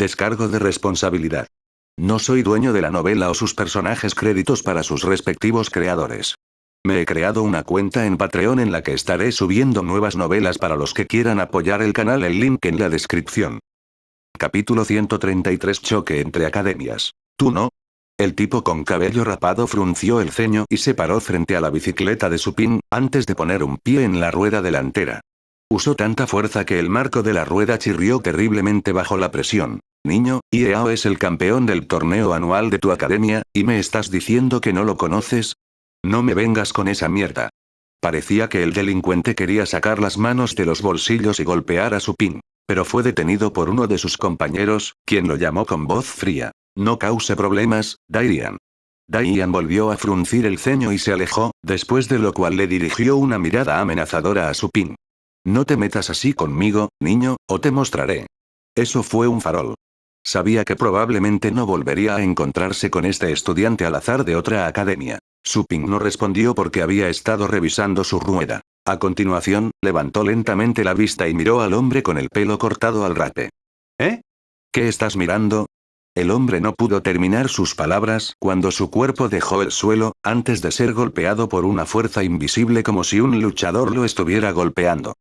Descargo de responsabilidad. No soy dueño de la novela o sus personajes, créditos para sus respectivos creadores. Me he creado una cuenta en Patreon en la que estaré subiendo nuevas novelas para los que quieran apoyar el canal, el link en la descripción. Capítulo 133. Choque entre academias. ¿Tú no? El tipo con cabello rapado frunció el ceño y se paró frente a la bicicleta de Supin, antes de poner un pie en la rueda delantera. Usó tanta fuerza que el marco de la rueda chirrió terriblemente bajo la presión. Niño, Iao es el campeón del torneo anual de tu academia, ¿y me estás diciendo que no lo conoces? No me vengas con esa mierda. Parecía que el delincuente quería sacar las manos de los bolsillos y golpear a Supin, pero fue detenido por uno de sus compañeros, quien lo llamó con voz fría. No cause problemas, Daiyan. Daiyan volvió a fruncir el ceño y se alejó, después de lo cual le dirigió una mirada amenazadora a Supin. No te metas así conmigo, niño, o te mostraré. Eso fue un farol. Sabía que probablemente no volvería a encontrarse con este estudiante al azar de otra academia. Supin no respondió porque había estado revisando su rueda. A continuación, levantó lentamente la vista y miró al hombre con el pelo cortado al rape. ¿Eh? ¿Qué estás mirando? El hombre no pudo terminar sus palabras cuando su cuerpo dejó el suelo, antes de ser golpeado por una fuerza invisible como si un luchador lo estuviera golpeando.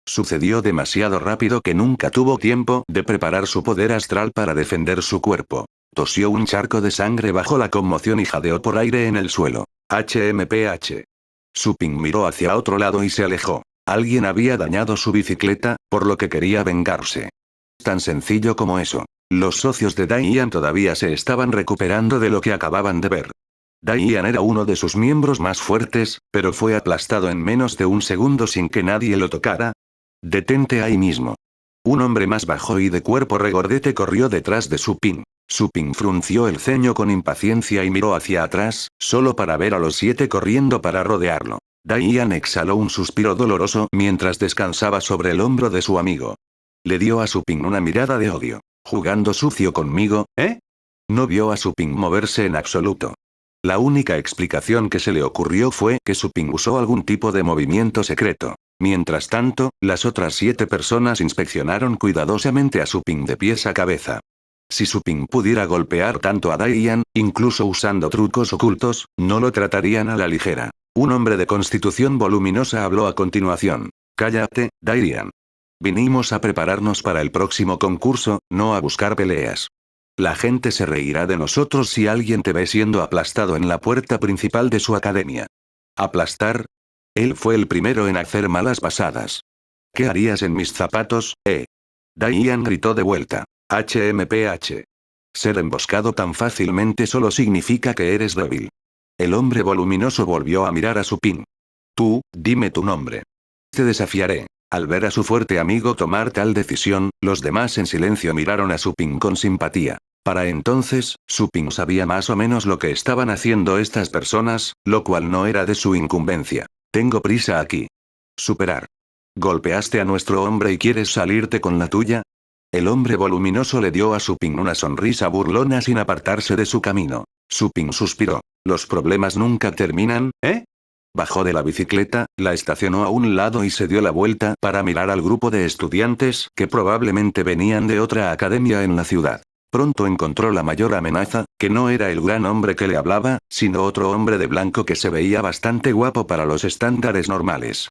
Sucedió demasiado rápido que nunca tuvo tiempo de preparar su poder astral para defender su cuerpo. Tosió un charco de sangre bajo la conmoción y jadeó por aire en el suelo. HMPH. Supin miró hacia otro lado y se alejó. Alguien había dañado su bicicleta, por lo que quería vengarse. Tan sencillo como eso. Los socios de Daiyan todavía se estaban recuperando de lo que acababan de ver. Daiyan era uno de sus miembros más fuertes, pero fue aplastado en menos de un segundo sin que nadie lo tocara. Detente ahí mismo. Un hombre más bajo y de cuerpo regordete corrió detrás de Supin. Supin frunció el ceño con impaciencia y miró hacia atrás, solo para ver a los 7 corriendo para rodearlo. Daiyan exhaló un suspiro doloroso mientras descansaba sobre el hombro de su amigo. Le dio a Supin una mirada de odio. ¿Jugando sucio conmigo, eh? No vio a Supin moverse en absoluto. La única explicación que se le ocurrió fue que Supin usó algún tipo de movimiento secreto. Mientras tanto, las otras 7 personas inspeccionaron cuidadosamente a Supin de pies a cabeza. Si Supin pudiera golpear tanto a Daiyan, incluso usando trucos ocultos, no lo tratarían a la ligera. Un hombre de constitución voluminosa habló a continuación. Cállate, Daiyan. Vinimos a prepararnos para el próximo concurso, no a buscar peleas. La gente se reirá de nosotros si alguien te ve siendo aplastado en la puerta principal de su academia. ¿Aplastar? Él fue el primero en hacer malas pasadas. ¿Qué harías en mis zapatos, Daiyan gritó de vuelta. HMPH. Ser emboscado tan fácilmente solo significa que eres débil. El hombre voluminoso volvió a mirar a Supin. Tú, dime tu nombre. Te desafiaré. Al ver a su fuerte amigo tomar tal decisión, los demás en silencio miraron a Supin con simpatía. Para entonces, Supin sabía más o menos lo que estaban haciendo estas personas, lo cual no era de su incumbencia. Tengo prisa aquí. Superar. ¿Golpeaste a nuestro hombre y quieres salirte con la tuya? El hombre voluminoso le dio a Supin una sonrisa burlona sin apartarse de su camino. Supin suspiró. ¿Los problemas nunca terminan, Bajó de la bicicleta, la estacionó a un lado y se dio la vuelta para mirar al grupo de estudiantes que probablemente venían de otra academia en la ciudad. Pronto encontró la mayor amenaza, que no era el gran hombre que le hablaba, sino otro hombre de blanco que se veía bastante guapo para los estándares normales.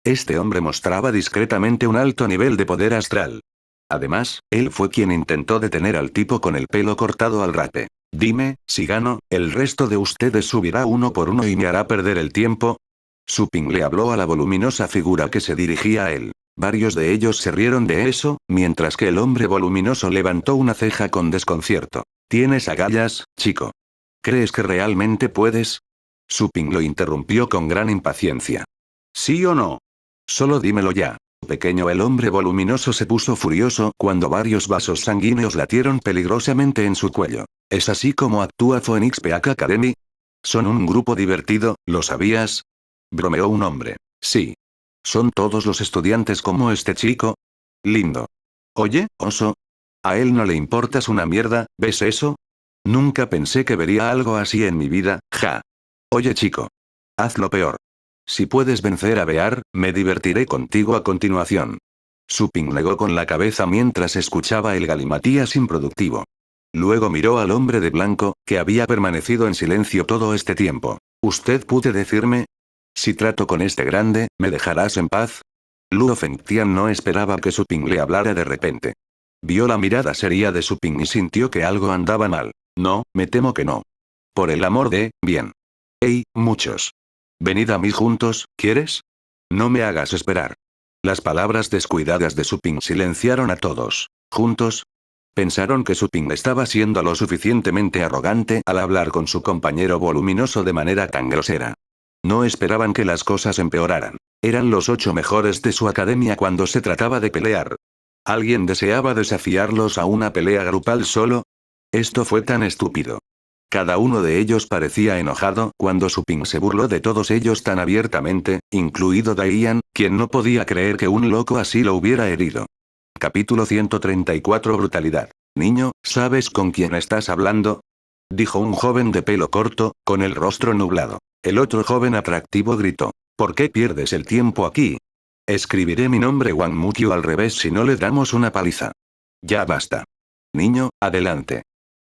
Este hombre mostraba discretamente un alto nivel de poder astral. Además, él fue quien intentó detener al tipo con el pelo cortado al rape. Dime, si gano, el resto de ustedes subirá uno por uno y me hará perder el tiempo. Supin le habló a la voluminosa figura que se dirigía a él. Varios de ellos se rieron de eso, mientras que el hombre voluminoso levantó una ceja con desconcierto. ¿Tienes agallas, chico? ¿Crees que realmente puedes? Supin lo interrumpió con gran impaciencia. ¿Sí o no? Solo dímelo ya. Pequeño. El hombre voluminoso se puso furioso cuando varios vasos sanguíneos latieron peligrosamente en su cuello. ¿Es así como actúa Phoenix Peak Academy? Son un grupo divertido, ¿lo sabías? Bromeó un hombre. Sí. ¿Son todos los estudiantes como este chico? Lindo. Oye, oso. A él no le importas una mierda, ¿ves eso? Nunca pensé que vería algo así en mi vida, ja. Oye chico. Haz lo peor. Si puedes vencer a Bear, me divertiré contigo a continuación. Su Ping negó con la cabeza mientras escuchaba el galimatías improductivo. Luego miró al hombre de blanco, que había permanecido en silencio todo este tiempo. ¿Usted puede decirme? Si trato con este grande, ¿me dejarás en paz? Luo Fengtian no esperaba que Su Ping le hablara de repente. Vio la mirada seria de Su Ping y sintió que algo andaba mal. No, me temo que no. Por el amor de, bien. Hey, muchos. Venid a mí juntos, ¿quieres? No me hagas esperar. Las palabras descuidadas de Su Ping silenciaron a todos. ¿Juntos? Pensaron que Su Ping estaba siendo lo suficientemente arrogante al hablar con su compañero voluminoso de manera tan grosera. No esperaban que las cosas empeoraran. Eran los 8 mejores de su academia cuando se trataba de pelear. ¿Alguien deseaba desafiarlos a una pelea grupal solo? Esto fue tan estúpido. Cada uno de ellos parecía enojado cuando Su Ping se burló de todos ellos tan abiertamente, incluido Daiyan, quien no podía creer que un loco así lo hubiera herido. Capítulo 134 Brutalidad. Niño, ¿sabes con quién estás hablando? Dijo un joven de pelo corto, con el rostro nublado. El otro joven atractivo gritó. ¿Por qué pierdes el tiempo aquí? Escribiré mi nombre Wang Mukyu al revés si no le damos una paliza. Ya basta. Niño, adelante.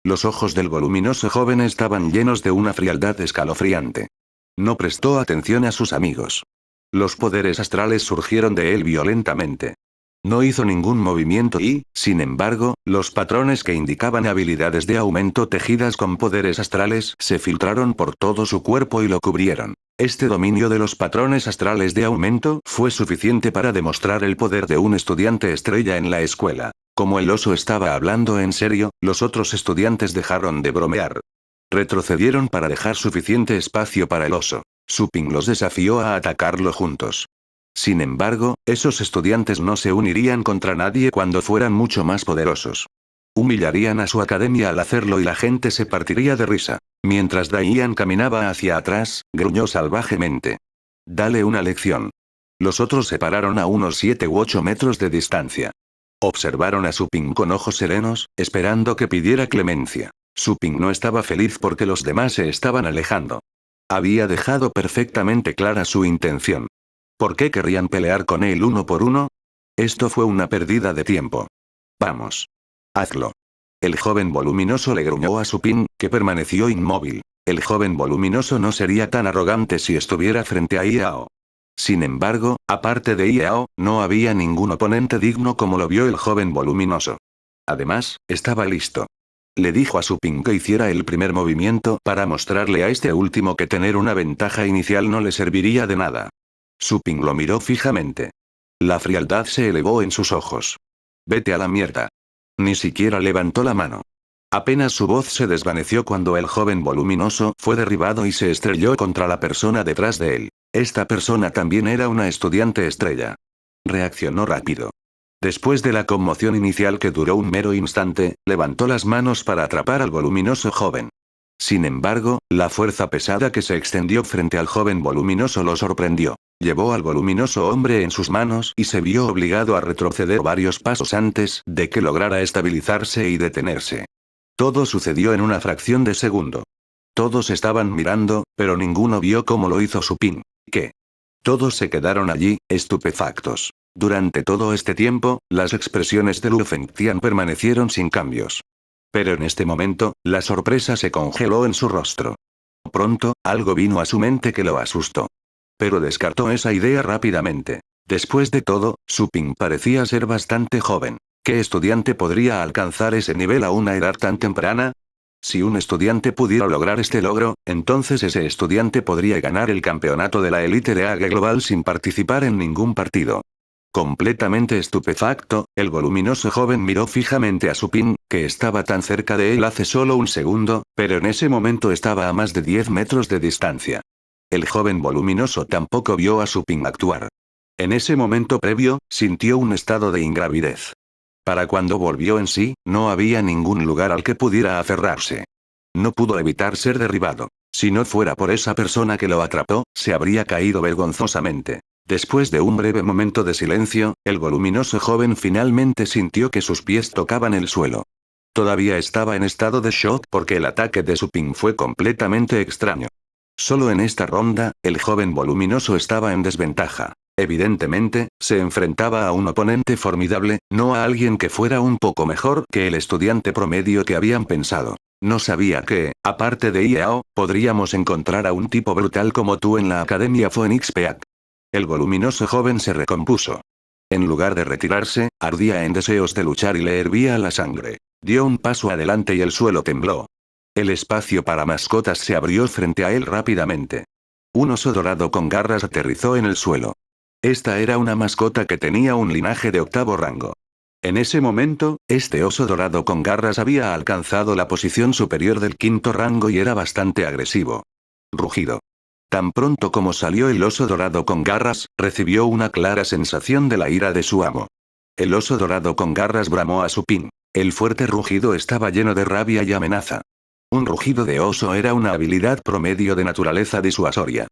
Los ojos del voluminoso joven estaban llenos de una frialdad escalofriante. No prestó atención a sus amigos. Los poderes astrales surgieron de él violentamente. No hizo ningún movimiento y, sin embargo, los patrones que indicaban habilidades de aumento tejidas con poderes astrales se filtraron por todo su cuerpo y lo cubrieron. Este dominio de los patrones astrales de aumento fue suficiente para demostrar el poder de un estudiante estrella en la escuela. Como el oso estaba hablando en serio, los otros estudiantes dejaron de bromear. Retrocedieron para dejar suficiente espacio para el oso. Su Ping los desafió a atacarlo juntos. Sin embargo, esos estudiantes no se unirían contra nadie cuando fueran mucho más poderosos. Humillarían a su academia al hacerlo y la gente se partiría de risa. Mientras Daiyan caminaba hacia atrás, gruñó salvajemente. Dale una lección. Los otros se pararon a unos 7 u 8 metros de distancia. Observaron a Su Ping con ojos serenos, esperando que pidiera clemencia. Su Ping no estaba feliz porque los demás se estaban alejando. Había dejado perfectamente clara su intención. ¿Por qué querrían pelear con él uno por uno? Esto fue una pérdida de tiempo. Vamos. Hazlo. El joven voluminoso le gruñó a Su Ping, que permaneció inmóvil. El joven voluminoso no sería tan arrogante si estuviera frente a Yao. Sin embargo, aparte de Yao, no había ningún oponente digno como lo vio el joven voluminoso. Además, estaba listo. Le dijo a Su Ping que hiciera el primer movimiento para mostrarle a este último que tener una ventaja inicial no le serviría de nada. Su Ping lo miró fijamente. La frialdad se elevó en sus ojos. Vete a la mierda. Ni siquiera levantó la mano. Apenas su voz se desvaneció cuando el joven voluminoso fue derribado y se estrelló contra la persona detrás de él. Esta persona también era una estudiante estrella. Reaccionó rápido. Después de la conmoción inicial que duró un mero instante, levantó las manos para atrapar al voluminoso joven. Sin embargo, la fuerza pesada que se extendió frente al joven voluminoso lo sorprendió. Llevó al voluminoso hombre en sus manos y se vio obligado a retroceder varios pasos antes de que lograra estabilizarse y detenerse. Todo sucedió en una fracción de segundo. Todos estaban mirando, pero ninguno vio cómo lo hizo Su Ping. ¿Qué? Todos se quedaron allí, estupefactos. Durante todo este tiempo, las expresiones de Luo Fengtian permanecieron sin cambios. Pero en este momento, la sorpresa se congeló en su rostro. Pronto, algo vino a su mente que lo asustó. Pero descartó esa idea rápidamente. Después de todo, Su Ping parecía ser bastante joven. ¿Qué estudiante podría alcanzar ese nivel a una edad tan temprana? Si un estudiante pudiera lograr este logro, entonces ese estudiante podría ganar el campeonato de la élite de AG Global sin participar en ningún partido. Completamente estupefacto, el voluminoso joven miró fijamente a Su Ping, que estaba tan cerca de él hace solo un segundo, pero en ese momento estaba a más de 10 metros de distancia. El joven voluminoso tampoco vio a Su Ping actuar. En ese momento previo, sintió un estado de ingravidez. Para cuando volvió en sí, no había ningún lugar al que pudiera aferrarse. No pudo evitar ser derribado. Si no fuera por esa persona que lo atrapó, se habría caído vergonzosamente. Después de un breve momento de silencio, el voluminoso joven finalmente sintió que sus pies tocaban el suelo. Todavía estaba en estado de shock porque el ataque de Su Ping fue completamente extraño. Solo en esta ronda, el joven voluminoso estaba en desventaja. Evidentemente, se enfrentaba a un oponente formidable, no a alguien que fuera un poco mejor que el estudiante promedio que habían pensado. No sabía que, aparte de Yao, podríamos encontrar a un tipo brutal como tú en la Academia Phoenix Peak. El voluminoso joven se recompuso. En lugar de retirarse, ardía en deseos de luchar y le hervía la sangre. Dio un paso adelante y el suelo tembló. El espacio para mascotas se abrió frente a él rápidamente. Un oso dorado con garras aterrizó en el suelo. Esta era una mascota que tenía un linaje de 8º rango. En ese momento, este oso dorado con garras había alcanzado la posición superior del 5º rango y era bastante agresivo. Rugido. Tan pronto como salió el oso dorado con garras, recibió una clara sensación de la ira de su amo. El oso dorado con garras bramó a su pin. El fuerte rugido estaba lleno de rabia y amenaza. Un rugido de oso era una habilidad promedio de naturaleza disuasoria.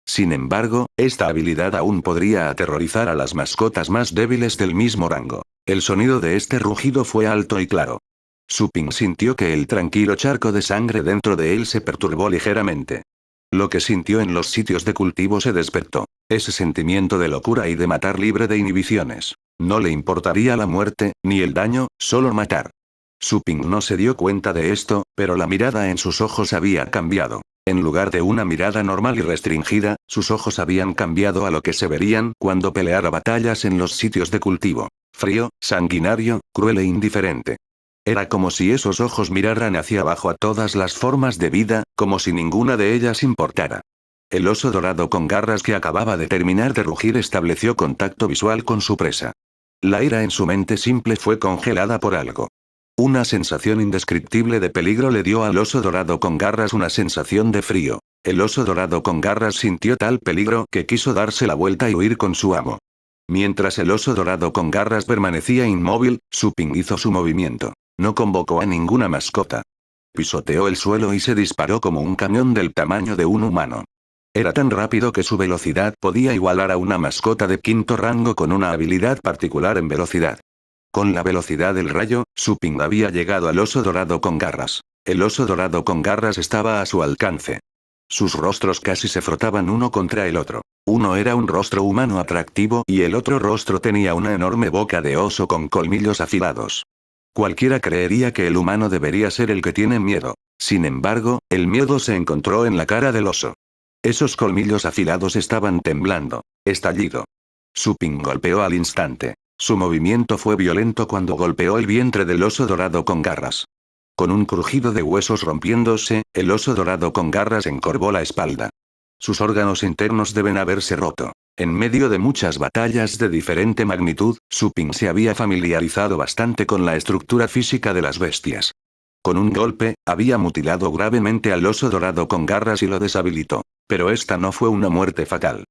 Sin embargo, esta habilidad aún podría aterrorizar a las mascotas más débiles del mismo rango. El sonido de este rugido fue alto y claro. Supin sintió que el tranquilo charco de sangre dentro de él se perturbó ligeramente. Lo que sintió en los sitios de cultivo se despertó. Ese sentimiento de locura y de matar libre de inhibiciones. No le importaría la muerte, ni el daño, solo matar. Supin no se dio cuenta de esto, pero la mirada en sus ojos había cambiado. En lugar de una mirada normal y restringida, sus ojos habían cambiado a lo que se verían cuando peleara batallas en los sitios de cultivo. Frío, sanguinario, cruel e indiferente. Era como si esos ojos miraran hacia abajo a todas las formas de vida, como si ninguna de ellas importara. El oso dorado con garras que acababa de terminar de rugir estableció contacto visual con su presa. La ira en su mente simple fue congelada por algo. Una sensación indescriptible de peligro le dio al oso dorado con garras una sensación de frío. El oso dorado con garras sintió tal peligro que quiso darse la vuelta y huir con su amo. Mientras el oso dorado con garras permanecía inmóvil, Supin hizo su movimiento. No convocó a ninguna mascota. Pisoteó el suelo y se disparó como un camión del tamaño de un humano. Era tan rápido que su velocidad podía igualar a una mascota de 5º rango con una habilidad particular en velocidad. Con la velocidad del rayo, Supin había llegado al oso dorado con garras. El oso dorado con garras estaba a su alcance. Sus rostros casi se frotaban uno contra el otro. Uno era un rostro humano atractivo y el otro rostro tenía una enorme boca de oso con colmillos afilados. Cualquiera creería que el humano debería ser el que tiene miedo. Sin embargo, el miedo se encontró en la cara del oso. Esos colmillos afilados estaban temblando. Estallido. Supin golpeó al instante. Su movimiento fue violento cuando golpeó el vientre del oso dorado con garras. Con un crujido de huesos rompiéndose, el oso dorado con garras encorvó la espalda. Sus órganos internos deben haberse roto. En medio de muchas batallas de diferente magnitud, Supin se había familiarizado bastante con la estructura física de las bestias. Con un golpe, había mutilado gravemente al oso dorado con garras y lo deshabilitó. Pero esta no fue una muerte fatal.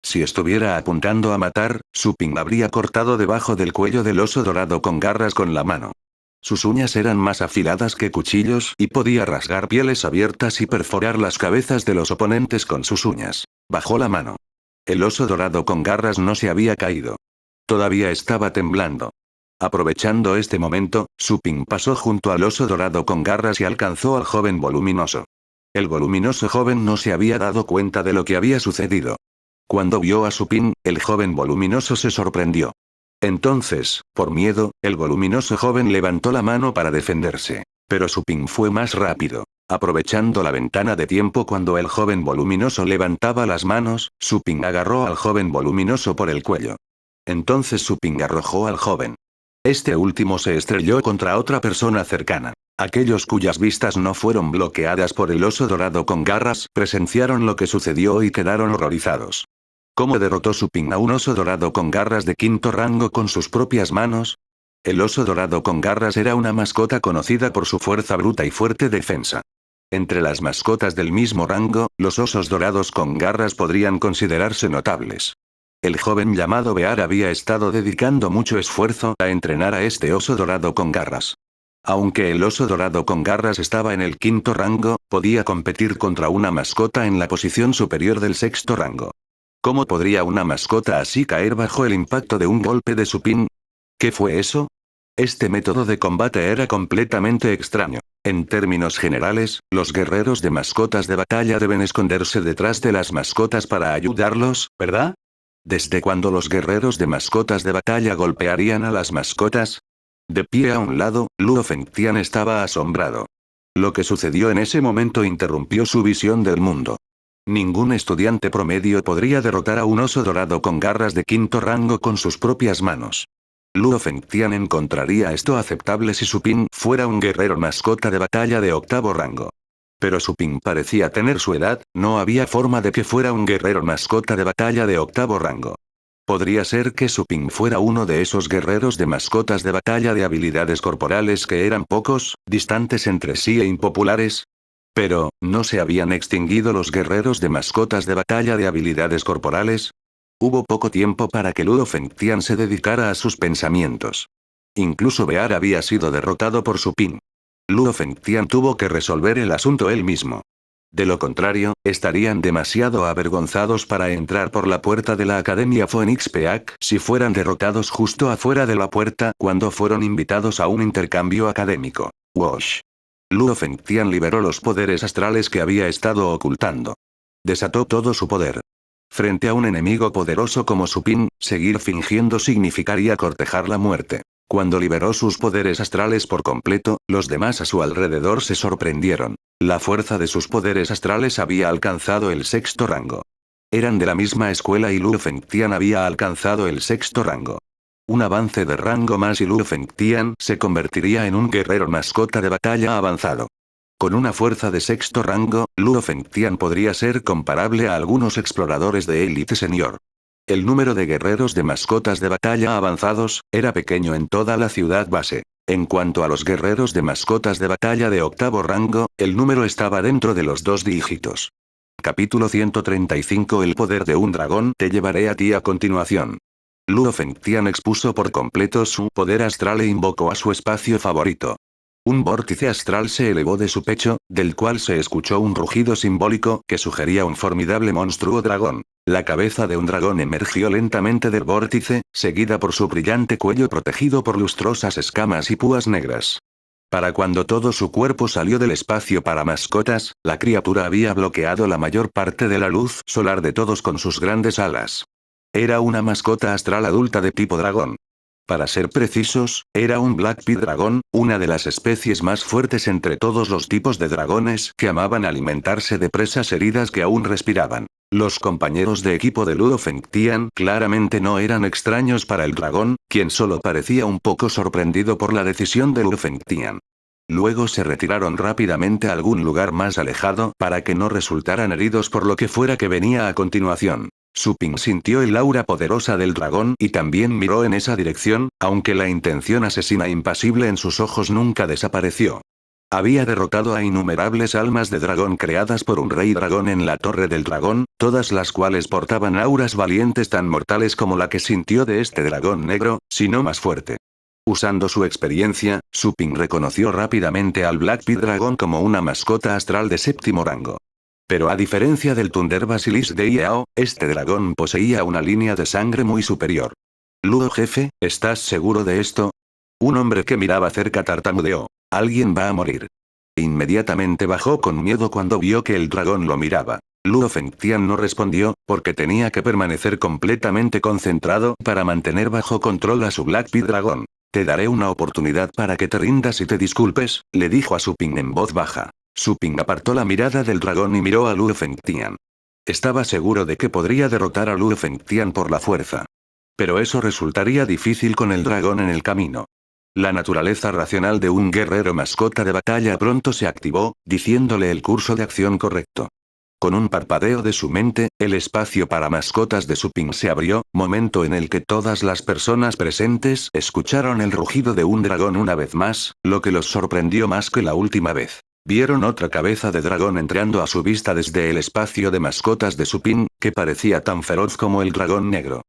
Si estuviera apuntando a matar, Supin habría cortado debajo del cuello del oso dorado con garras con la mano. Sus uñas eran más afiladas que cuchillos y podía rasgar pieles abiertas y perforar las cabezas de los oponentes con sus uñas. Bajó la mano. El oso dorado con garras no se había caído. Todavía estaba temblando. Aprovechando este momento, Supin pasó junto al oso dorado con garras y alcanzó al joven voluminoso. El voluminoso joven no se había dado cuenta de lo que había sucedido. Cuando vio a Supin, el joven voluminoso se sorprendió. Entonces, por miedo, el voluminoso joven levantó la mano para defenderse. Pero Supin fue más rápido. Aprovechando la ventana de tiempo cuando el joven voluminoso levantaba las manos, Supin agarró al joven voluminoso por el cuello. Entonces Supin arrojó al joven. Este último se estrelló contra otra persona cercana. Aquellos cuyas vistas no fueron bloqueadas por el oso dorado con garras, presenciaron lo que sucedió y quedaron horrorizados. ¿Cómo derrotó Supin a un oso dorado con garras de 5º rango con sus propias manos? El oso dorado con garras era una mascota conocida por su fuerza bruta y fuerte defensa. Entre las mascotas del mismo rango, los osos dorados con garras podrían considerarse notables. El joven llamado Bear había estado dedicando mucho esfuerzo a entrenar a este oso dorado con garras. Aunque el oso dorado con garras estaba en el 5º rango, podía competir contra una mascota en la posición superior del 6º rango. ¿Cómo podría una mascota así caer bajo el impacto de un golpe de Supin? ¿Qué fue eso? Este método de combate era completamente extraño. En términos generales, los guerreros de mascotas de batalla deben esconderse detrás de las mascotas para ayudarlos, ¿verdad? ¿Desde cuándo los guerreros de mascotas de batalla golpearían a las mascotas? De pie a un lado, Luo Fengtian estaba asombrado. Lo que sucedió en ese momento interrumpió su visión del mundo. Ningún estudiante promedio podría derrotar a un oso dorado con garras de quinto rango con sus propias manos. Luo Fengtian encontraría esto aceptable si Su Ping fuera un guerrero mascota de batalla de octavo rango. Pero Su Ping parecía tener su edad, no había forma de que fuera un guerrero mascota de batalla de octavo rango. ¿Podría ser que Su Ping fuera uno de esos guerreros de mascotas de batalla de habilidades corporales que eran pocos, distantes entre sí e impopulares? Pero, ¿no se habían extinguido los guerreros de mascotas de batalla de habilidades corporales? Hubo poco tiempo para que Luo Fengtian se dedicara a sus pensamientos. Incluso Bear había sido derrotado por Su Ping. Luo Fengtian tuvo que resolver el asunto él mismo. De lo contrario, estarían demasiado avergonzados para entrar por la puerta de la Academia Phoenix Peak si fueran derrotados justo afuera de la puerta cuando fueron invitados a un intercambio académico. Wosh. Luo Fengtian liberó los poderes astrales que había estado ocultando. Desató todo su poder. Frente a un enemigo poderoso como Su Ping, seguir fingiendo significaría cortejar la muerte. Cuando liberó sus poderes astrales por completo, los demás a su alrededor se sorprendieron. La fuerza de sus poderes astrales había alcanzado el sexto rango. Eran de la misma escuela y Luo Fengtian había alcanzado el sexto rango. Un avance de rango más y Luo Fengtian se convertiría en un guerrero mascota de batalla avanzado. Con una fuerza de sexto rango, Luo Fengtian podría ser comparable a algunos exploradores de élite senior. El número de guerreros de mascotas de batalla avanzados era pequeño en toda la ciudad base. En cuanto a los guerreros de mascotas de batalla de octavo rango, el número estaba dentro de los 2 dígitos. Capítulo 135 El poder de un dragón te llevaré a ti a continuación. Luo Fengtian expuso por completo su poder astral e invocó a su espacio favorito. Un vórtice astral se elevó de su pecho, del cual se escuchó un rugido simbólico que sugería un formidable monstruo dragón. La cabeza de un dragón emergió lentamente del vórtice, seguida por su brillante cuello protegido por lustrosas escamas y púas negras. Para cuando todo su cuerpo salió del espacio para mascotas, la criatura había bloqueado la mayor parte de la luz solar de todos con sus grandes alas. Era una mascota astral adulta de tipo dragón. Para ser precisos, era un Black Pit Dragón, una de las especies más fuertes entre todos los tipos de dragones que amaban alimentarse de presas heridas que aún respiraban. Los compañeros de equipo de Luo Fengtian claramente no eran extraños para el dragón, quien solo parecía un poco sorprendido por la decisión de Luo Fengtian. Luego se retiraron rápidamente a algún lugar más alejado para que no resultaran heridos por lo que fuera que venía a continuación. Su Ping sintió el aura poderosa del dragón y también miró en esa dirección, aunque la intención asesina impasible en sus ojos nunca desapareció. Había derrotado a innumerables almas de dragón creadas por un rey dragón en la Torre del Dragón, todas las cuales portaban auras valientes tan mortales como la que sintió de este dragón negro, si no más fuerte. Usando su experiencia, Su Ping reconoció rápidamente al Black Pit Dragon como una mascota astral de séptimo rango. Pero a diferencia del Thunder Basilisk de Yao, este dragón poseía una línea de sangre muy superior. Luo jefe, ¿estás seguro de esto? Un hombre que miraba cerca tartamudeó. Alguien va a morir. Inmediatamente bajó con miedo cuando vio que el dragón lo miraba. Luo Fengtian no respondió, porque tenía que permanecer completamente concentrado para mantener bajo control a su Black Pit Dragon. Te daré una oportunidad para que te rindas y te disculpes, le dijo a Su Ping en voz baja. Su Ping apartó la mirada del dragón y miró a Luo Fengtian. Estaba seguro de que podría derrotar a Luo Fengtian por la fuerza. Pero eso resultaría difícil con el dragón en el camino. La naturaleza racional de un guerrero mascota de batalla pronto se activó, diciéndole el curso de acción correcto. Con un parpadeo de su mente, el espacio para mascotas de Su Ping se abrió, momento en el que todas las personas presentes escucharon el rugido de un dragón una vez más, lo que los sorprendió más que la última vez. Vieron otra cabeza de dragón entrando a su vista desde el espacio de mascotas de Su Ping, que parecía tan feroz como el dragón negro.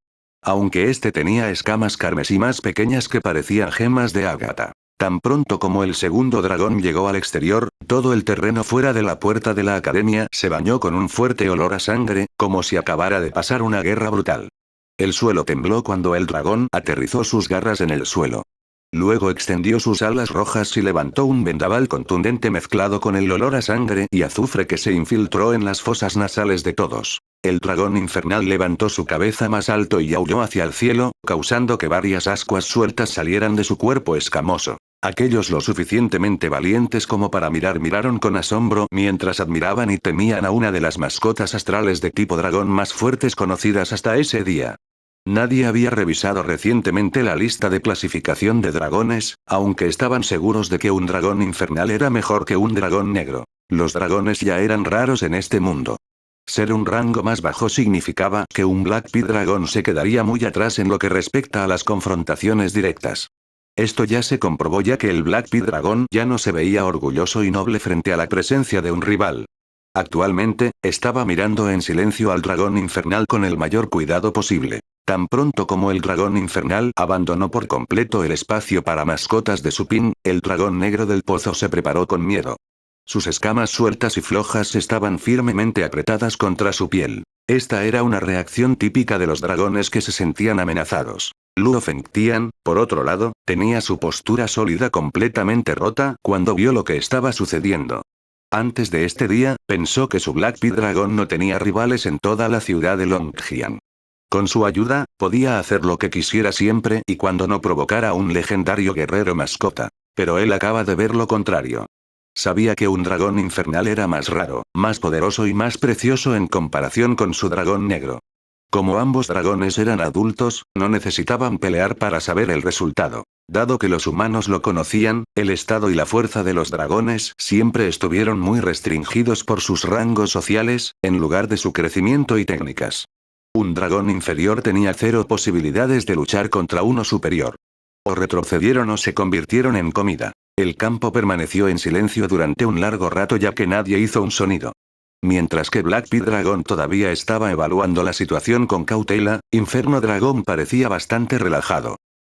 Aunque este tenía escamas carmesí más pequeñas que parecían gemas de ágata. Tan pronto como el segundo dragón llegó al exterior, todo el terreno fuera de la puerta de la academia se bañó con un fuerte olor a sangre, como si acabara de pasar una guerra brutal. El suelo tembló cuando el dragón aterrizó sus garras en el suelo. Luego extendió sus alas rojas y levantó un vendaval contundente mezclado con el olor a sangre y azufre que se infiltró en las fosas nasales de todos. El dragón infernal levantó su cabeza más alto y aulló hacia el cielo, causando que varias ascuas sueltas salieran de su cuerpo escamoso. Aquellos lo suficientemente valientes como para mirar miraron con asombro mientras admiraban y temían a una de las mascotas astrales de tipo dragón más fuertes conocidas hasta ese día. Nadie había revisado recientemente la lista de clasificación de dragones, aunque estaban seguros de que un dragón infernal era mejor que un dragón negro. Los dragones ya eran raros en este mundo. Ser un rango más bajo significaba que un Black Pit Dragon se quedaría muy atrás en lo que respecta a las confrontaciones directas. Esto ya se comprobó ya que el Black Pit Dragon ya no se veía orgulloso y noble frente a la presencia de un rival. Actualmente, estaba mirando en silencio al dragón infernal con el mayor cuidado posible. Tan pronto como el dragón infernal abandonó por completo el espacio para mascotas de Supin, el dragón negro del pozo se preparó con miedo. Sus escamas sueltas y flojas estaban firmemente apretadas contra su piel. Esta era una reacción típica de los dragones que se sentían amenazados. Luo Fengtian, por otro lado, tenía su postura sólida completamente rota cuando vio lo que estaba sucediendo. Antes de este día, pensó que su Black Pit Dragon no tenía rivales en toda la ciudad de Longjiang. Con su ayuda, podía hacer lo que quisiera siempre y cuando no provocara a un legendario guerrero mascota. Pero él acaba de ver lo contrario. Sabía que un dragón infernal era más raro, más poderoso y más precioso en comparación con su dragón negro. Como ambos dragones eran adultos, no necesitaban pelear para saber el resultado. Dado que los humanos lo conocían, el estado y la fuerza de los dragones siempre estuvieron muy restringidos por sus rangos sociales, en lugar de su crecimiento y técnicas. Un dragón inferior tenía cero posibilidades de luchar contra uno superior. O retrocedieron o se convirtieron en comida. El campo permaneció en silencio durante un largo rato ya que nadie hizo un sonido. Mientras que Black Pit Dragon todavía estaba evaluando la situación con cautela, Inferno Dragon parecía bastante relajado.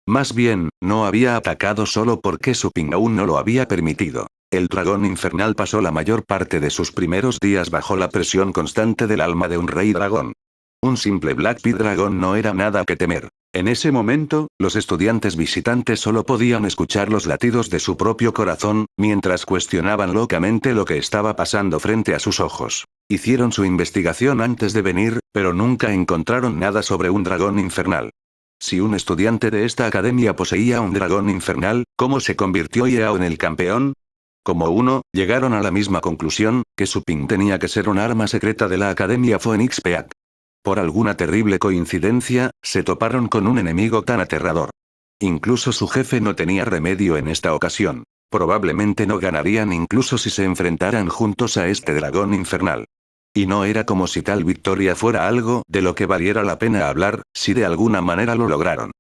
Más bien, no había atacado solo porque Supin aún no lo había permitido. El dragón infernal pasó la mayor parte de sus primeros días bajo la presión constante del alma de un rey dragón. Un simple Black Pit Dragon no era nada que temer. En ese momento, los estudiantes visitantes solo podían escuchar los latidos de su propio corazón, mientras cuestionaban locamente lo que estaba pasando frente a sus ojos. Hicieron su investigación antes de venir, pero nunca encontraron nada sobre un dragón infernal. Si un estudiante de esta academia poseía un dragón infernal, ¿cómo se convirtió Yao en el campeón? Como uno, llegaron a la misma conclusión, que Supin tenía que ser un arma secreta de la Academia Phoenix Peak. Por alguna terrible coincidencia, se toparon con un enemigo tan aterrador. Incluso su jefe no tenía remedio en esta ocasión. Probablemente no ganarían incluso si se enfrentaran juntos a este dragón infernal. Y no era como si tal victoria fuera algo de lo que valiera la pena hablar, si de alguna manera lo lograron.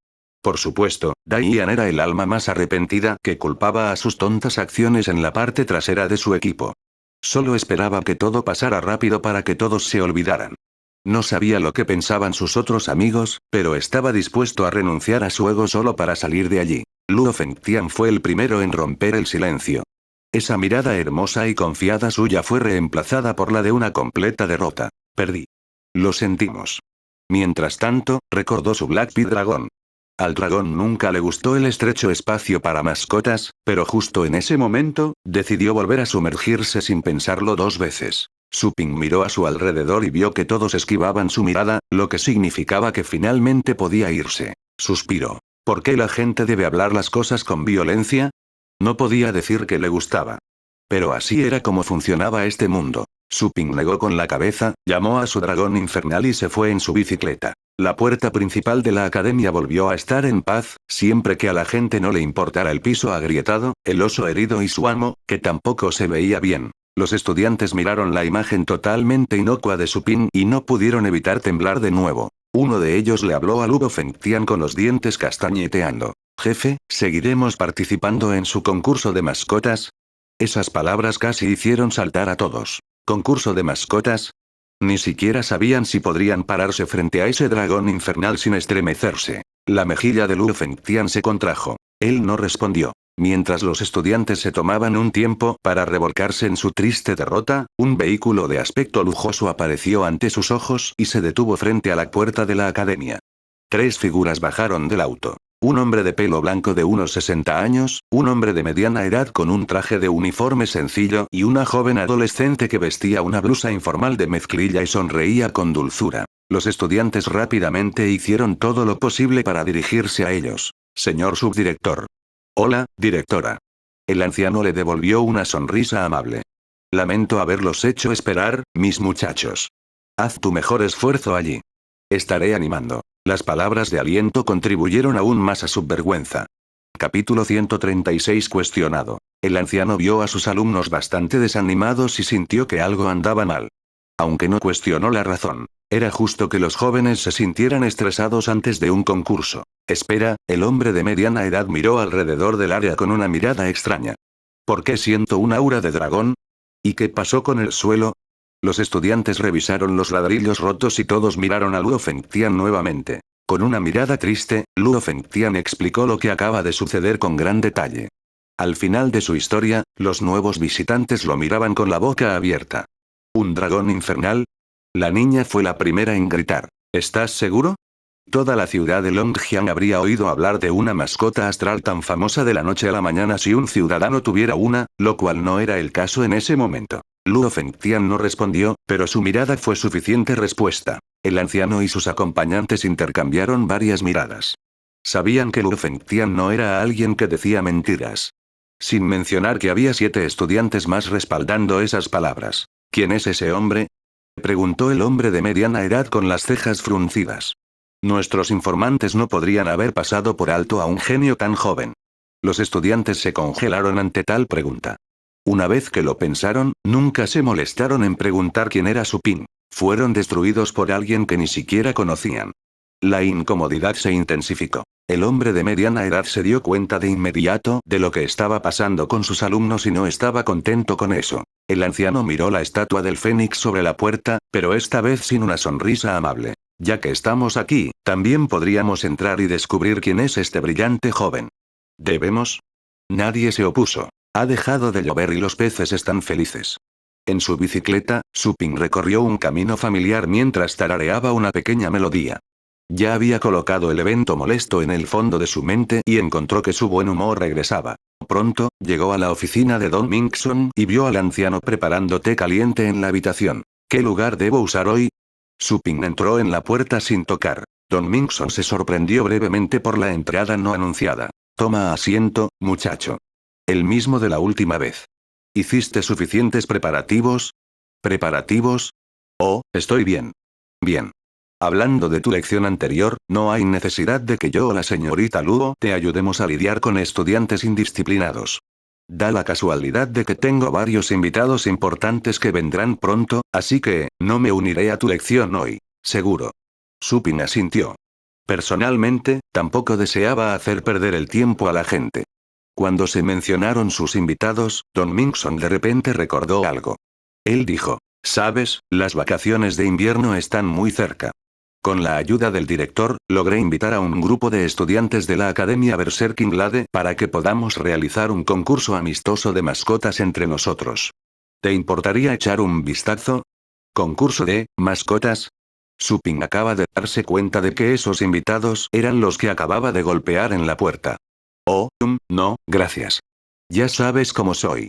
Por supuesto, Daiyan era el alma más arrepentida que culpaba a sus tontas acciones en la parte trasera de su equipo. Solo esperaba que todo pasara rápido para que todos se olvidaran. No sabía lo que pensaban sus otros amigos, pero estaba dispuesto a renunciar a su ego solo para salir de allí. Luo Fengtian fue el primero en romper el silencio. Esa mirada hermosa y confiada suya fue reemplazada por la de una completa derrota. Perdí. Lo sentimos. Mientras tanto, recordó su Black Pit Dragon. Al dragón nunca le gustó el estrecho espacio para mascotas, pero justo en ese momento, decidió volver a sumergirse sin pensarlo dos veces. Supin miró a su alrededor y vio que todos esquivaban su mirada, lo que significaba que finalmente podía irse. Suspiró. ¿Por qué la gente debe hablar las cosas con violencia? No podía decir que le gustaba. Pero así era como funcionaba este mundo. Supin negó con la cabeza, llamó a su dragón infernal y se fue en su bicicleta. La puerta principal de la academia volvió a estar en paz, siempre que a la gente no le importara el piso agrietado, el oso herido y su amo, que tampoco se veía bien. Los estudiantes miraron la imagen totalmente inocua de Supin y no pudieron evitar temblar de nuevo. Uno de ellos le habló a Luo Fengtian con los dientes castañeteando. Jefe, ¿seguiremos participando en su concurso de mascotas? Esas palabras casi hicieron saltar a todos. ¿Concurso de mascotas? Ni siquiera sabían si podrían pararse frente a ese dragón infernal sin estremecerse. La mejilla de Luo Fengtian se contrajo. Él no respondió. Mientras los estudiantes se tomaban un tiempo para revolcarse en su triste derrota, un vehículo de aspecto lujoso apareció ante sus ojos y se detuvo frente a la puerta de la academia. 3 figuras bajaron del auto. Un hombre de pelo blanco de unos 60 años, un hombre de mediana edad con un traje de uniforme sencillo y una joven adolescente que vestía una blusa informal de mezclilla y sonreía con dulzura. Los estudiantes rápidamente hicieron todo lo posible para dirigirse a ellos. Señor subdirector. Hola, directora. El anciano le devolvió una sonrisa amable. Lamento haberlos hecho esperar, mis muchachos. Haz tu mejor esfuerzo allí. Estaré animando. Las palabras de aliento contribuyeron aún más a su vergüenza. Capítulo 136 cuestionado. El anciano vio a sus alumnos bastante desanimados y sintió que algo andaba mal. Aunque no cuestionó la razón. Era justo que los jóvenes se sintieran estresados antes de un concurso. Espera, el hombre de mediana edad miró alrededor del área con una mirada extraña. ¿Por qué siento un aura de dragón? ¿Y qué pasó con el suelo? Los estudiantes revisaron los ladrillos rotos y todos miraron a Luo Fengtian nuevamente. Con una mirada triste, Luo Fengtian explicó lo que acaba de suceder con gran detalle. Al final de su historia, los nuevos visitantes lo miraban con la boca abierta. ¿Un dragón infernal? La niña fue la primera en gritar. ¿Estás seguro? Toda la ciudad de Longjiang habría oído hablar de una mascota astral tan famosa de la noche a la mañana si un ciudadano tuviera una, lo cual no era el caso en ese momento. Luo Fengtian no respondió, pero su mirada fue suficiente respuesta. El anciano y sus acompañantes intercambiaron varias miradas. Sabían que Luo Fengtian no era alguien que decía mentiras. Sin mencionar que había 7 estudiantes más respaldando esas palabras. ¿Quién es ese hombre? Preguntó el hombre de mediana edad con las cejas fruncidas. Nuestros informantes no podrían haber pasado por alto a un genio tan joven. Los estudiantes se congelaron ante tal pregunta. Una vez que lo pensaron, nunca se molestaron en preguntar quién era Su Ping. Fueron destruidos por alguien que ni siquiera conocían. La incomodidad se intensificó. El hombre de mediana edad se dio cuenta de inmediato de lo que estaba pasando con sus alumnos y no estaba contento con eso. El anciano miró la estatua del fénix sobre la puerta, pero esta vez sin una sonrisa amable. Ya que estamos aquí, también podríamos entrar y descubrir quién es este brillante joven. ¿Debemos? Nadie se opuso. Ha dejado de llover y los peces están felices. En su bicicleta, Su Ping recorrió un camino familiar mientras tarareaba una pequeña melodía. Ya había colocado el evento molesto en el fondo de su mente y encontró que su buen humor regresaba. Pronto, llegó a la oficina de Don Mingson y vio al anciano preparando té caliente en la habitación. ¿Qué lugar debo usar hoy? Su Ping entró en la puerta sin tocar. Don Mingson se sorprendió brevemente por la entrada no anunciada. Toma asiento, muchacho. El mismo de la última vez. ¿Hiciste suficientes preparativos? ¿Preparativos? Oh, estoy bien. Bien. Hablando de tu lección anterior, no hay necesidad de que yo o la señorita Luo te ayudemos a lidiar con estudiantes indisciplinados. Da la casualidad de que tengo varios invitados importantes que vendrán pronto, así que, no me uniré a tu lección hoy, seguro. Su Ping asintió. Personalmente, tampoco deseaba hacer perder el tiempo a la gente. Cuando se mencionaron sus invitados, Don Mingson de repente recordó algo. Él dijo, ¿sabes? Las vacaciones de invierno están muy cerca. Con la ayuda del director, logré invitar a un grupo de estudiantes de la Academia Berserking-Lade para que podamos realizar un concurso amistoso de mascotas entre nosotros. ¿Te importaría echar un vistazo? ¿Concurso de mascotas? Su Ping acaba de darse cuenta de que esos invitados eran los que acababa de golpear en la puerta. Oh, no, gracias. Ya sabes cómo soy.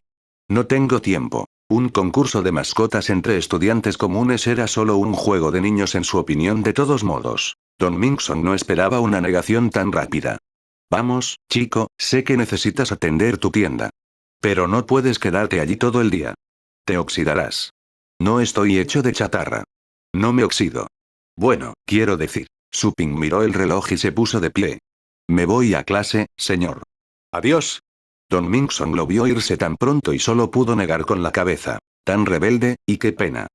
No tengo tiempo. Un concurso de mascotas entre estudiantes comunes era solo un juego de niños en su opinión de todos modos. Don Mingson no esperaba una negación tan rápida. Vamos, chico, sé que necesitas atender tu tienda. Pero no puedes quedarte allí todo el día. Te oxidarás. No estoy hecho de chatarra. No me oxido. Bueno, quiero decir. Su Ping miró el reloj y se puso de pie. Me voy a clase, señor. Adiós. Don Mingson lo vio irse tan pronto y solo pudo negar con la cabeza. Tan rebelde, y qué pena.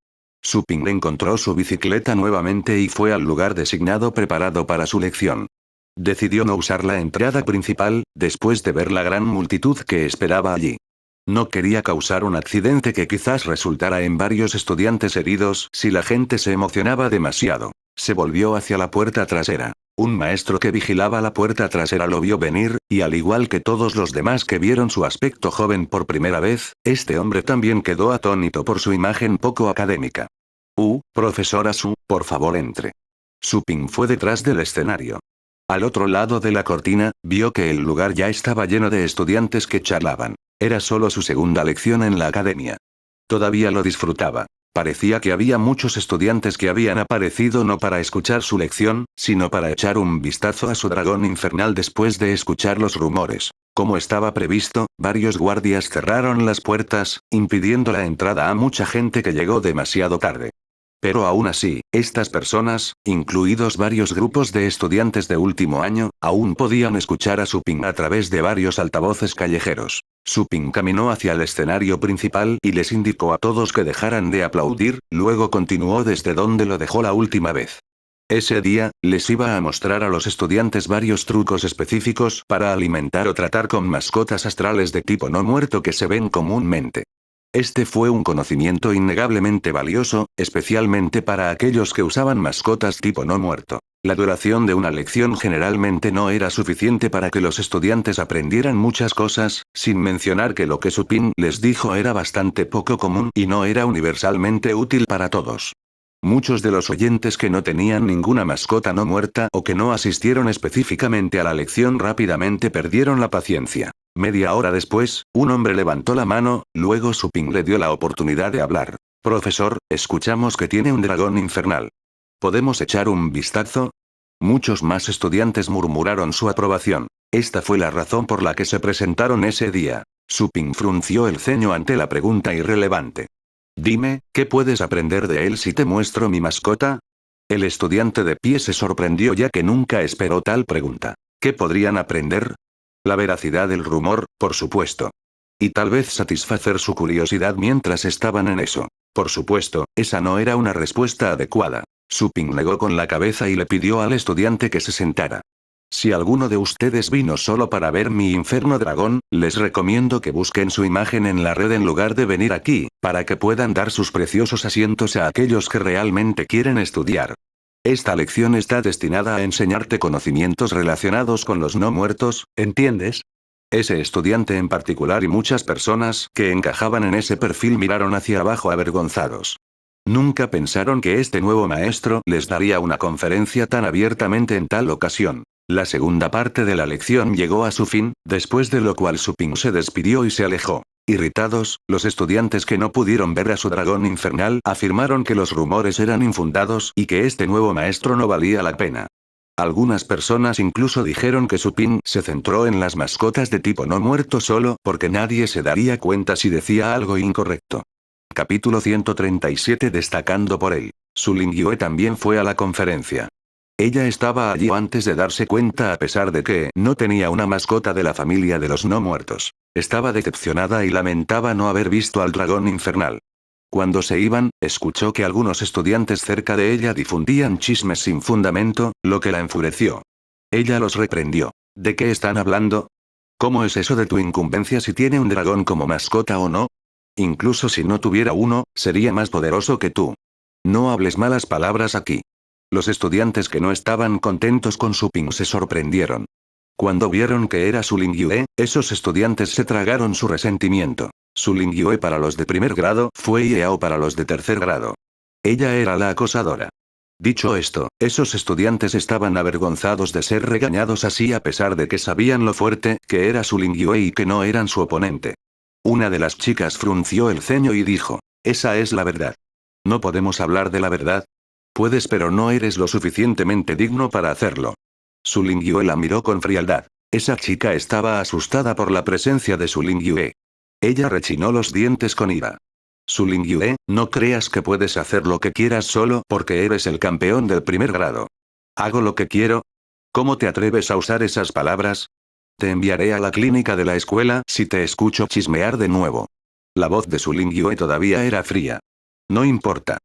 Su Ping encontró su bicicleta nuevamente y fue al lugar designado preparado para su lección. Decidió no usar la entrada principal, después de ver la gran multitud que esperaba allí. No quería causar un accidente que quizás resultara en varios estudiantes heridos si la gente se emocionaba demasiado. Se volvió hacia la puerta trasera. Un maestro que vigilaba la puerta trasera lo vio venir, y al igual que todos los demás que vieron su aspecto joven por primera vez, este hombre también quedó atónito por su imagen poco académica. Profesora Su, por favor entre. Su Ping fue detrás del escenario. Al otro lado de la cortina, vio que el lugar ya estaba lleno de estudiantes que charlaban. Era solo su segunda lección en la academia. Todavía lo disfrutaba. Parecía que había muchos estudiantes que habían aparecido no para escuchar su lección, sino para echar un vistazo a su dragón infernal después de escuchar los rumores. Como estaba previsto, varios guardias cerraron las puertas, impidiendo la entrada a mucha gente que llegó demasiado tarde. Pero aún así, estas personas, incluidos varios grupos de estudiantes de último año, aún podían escuchar a Supin a través de varios altavoces callejeros. Supin caminó hacia el escenario principal y les indicó a todos que dejaran de aplaudir, luego continuó desde donde lo dejó la última vez. Ese día, les iba a mostrar a los estudiantes varios trucos específicos para alimentar o tratar con mascotas astrales de tipo no muerto que se ven comúnmente. Este fue un conocimiento innegablemente valioso, especialmente para aquellos que usaban mascotas tipo no muerto. La duración de una lección generalmente no era suficiente para que los estudiantes aprendieran muchas cosas, sin mencionar que lo que Supin les dijo era bastante poco común y no era universalmente útil para todos. Muchos de los oyentes que no tenían ninguna mascota no muerta o que no asistieron específicamente a la lección rápidamente perdieron la paciencia. Media hora después, un hombre levantó la mano, luego Supin le dio la oportunidad de hablar. Profesor, escuchamos que tiene un dragón infernal. ¿Podemos echar un vistazo? Muchos más estudiantes murmuraron su aprobación. Esta fue la razón por la que se presentaron ese día. Supin frunció el ceño ante la pregunta irrelevante. Dime, ¿qué puedes aprender de él si te muestro mi mascota? El estudiante de pie se sorprendió ya que nunca esperó tal pregunta. ¿Qué podrían aprender? La veracidad del rumor, por supuesto. Y tal vez satisfacer su curiosidad mientras estaban en eso. Por supuesto, esa no era una respuesta adecuada. Supin negó con la cabeza y le pidió al estudiante que se sentara. Si alguno de ustedes vino solo para ver mi inferno dragón, les recomiendo que busquen su imagen en la red en lugar de venir aquí, para que puedan dar sus preciosos asientos a aquellos que realmente quieren estudiar. Esta lección está destinada a enseñarte conocimientos relacionados con los no muertos, ¿entiendes? Ese estudiante en particular y muchas personas que encajaban en ese perfil miraron hacia abajo avergonzados. Nunca pensaron que este nuevo maestro les daría una conferencia tan abiertamente en tal ocasión. La segunda parte de la lección llegó a su fin, después de lo cual Supin se despidió y se alejó. Irritados, los estudiantes que no pudieron ver a su dragón infernal afirmaron que los rumores eran infundados y que este nuevo maestro no valía la pena. Algunas personas incluso dijeron que Supin se centró en las mascotas de tipo no muerto solo porque nadie se daría cuenta si decía algo incorrecto. Capítulo 137 Destacando por él. Su Lingyue también fue a la conferencia. Ella estaba allí antes de darse cuenta a pesar de que no tenía una mascota de la familia de los no muertos. Estaba decepcionada y lamentaba no haber visto al dragón infernal. Cuando se iban, escuchó que algunos estudiantes cerca de ella difundían chismes sin fundamento, lo que la enfureció. Ella los reprendió. ¿De qué están hablando? ¿Cómo es eso de tu incumbencia si tiene un dragón como mascota o no? Incluso si no tuviera uno, sería más poderoso que tú. No hables malas palabras aquí. Los estudiantes que no estaban contentos con Supin se sorprendieron. Cuando vieron que era su Lingyue, esos estudiantes se tragaron su resentimiento. Su Lingyue para los de primer grado fue Yao para los de tercer grado. Ella era la acosadora. Dicho esto, esos estudiantes estaban avergonzados de ser regañados así a pesar de que sabían lo fuerte que era su Lingyue y que no eran su oponente. Una de las chicas frunció el ceño y dijo, esa es la verdad. ¿No podemos hablar de la verdad? Puedes pero no eres lo suficientemente digno para hacerlo. Su Lingyue la miró con frialdad. Esa chica estaba asustada por la presencia de su Lingyue. Ella rechinó los dientes con ira. Su Lingyue, no creas que puedes hacer lo que quieras solo porque eres el campeón del primer grado. ¿Hago lo que quiero? ¿Cómo te atreves a usar esas palabras? Te enviaré a la clínica de la escuela si te escucho chismear de nuevo. La voz de su Lingyue todavía era fría. No importa.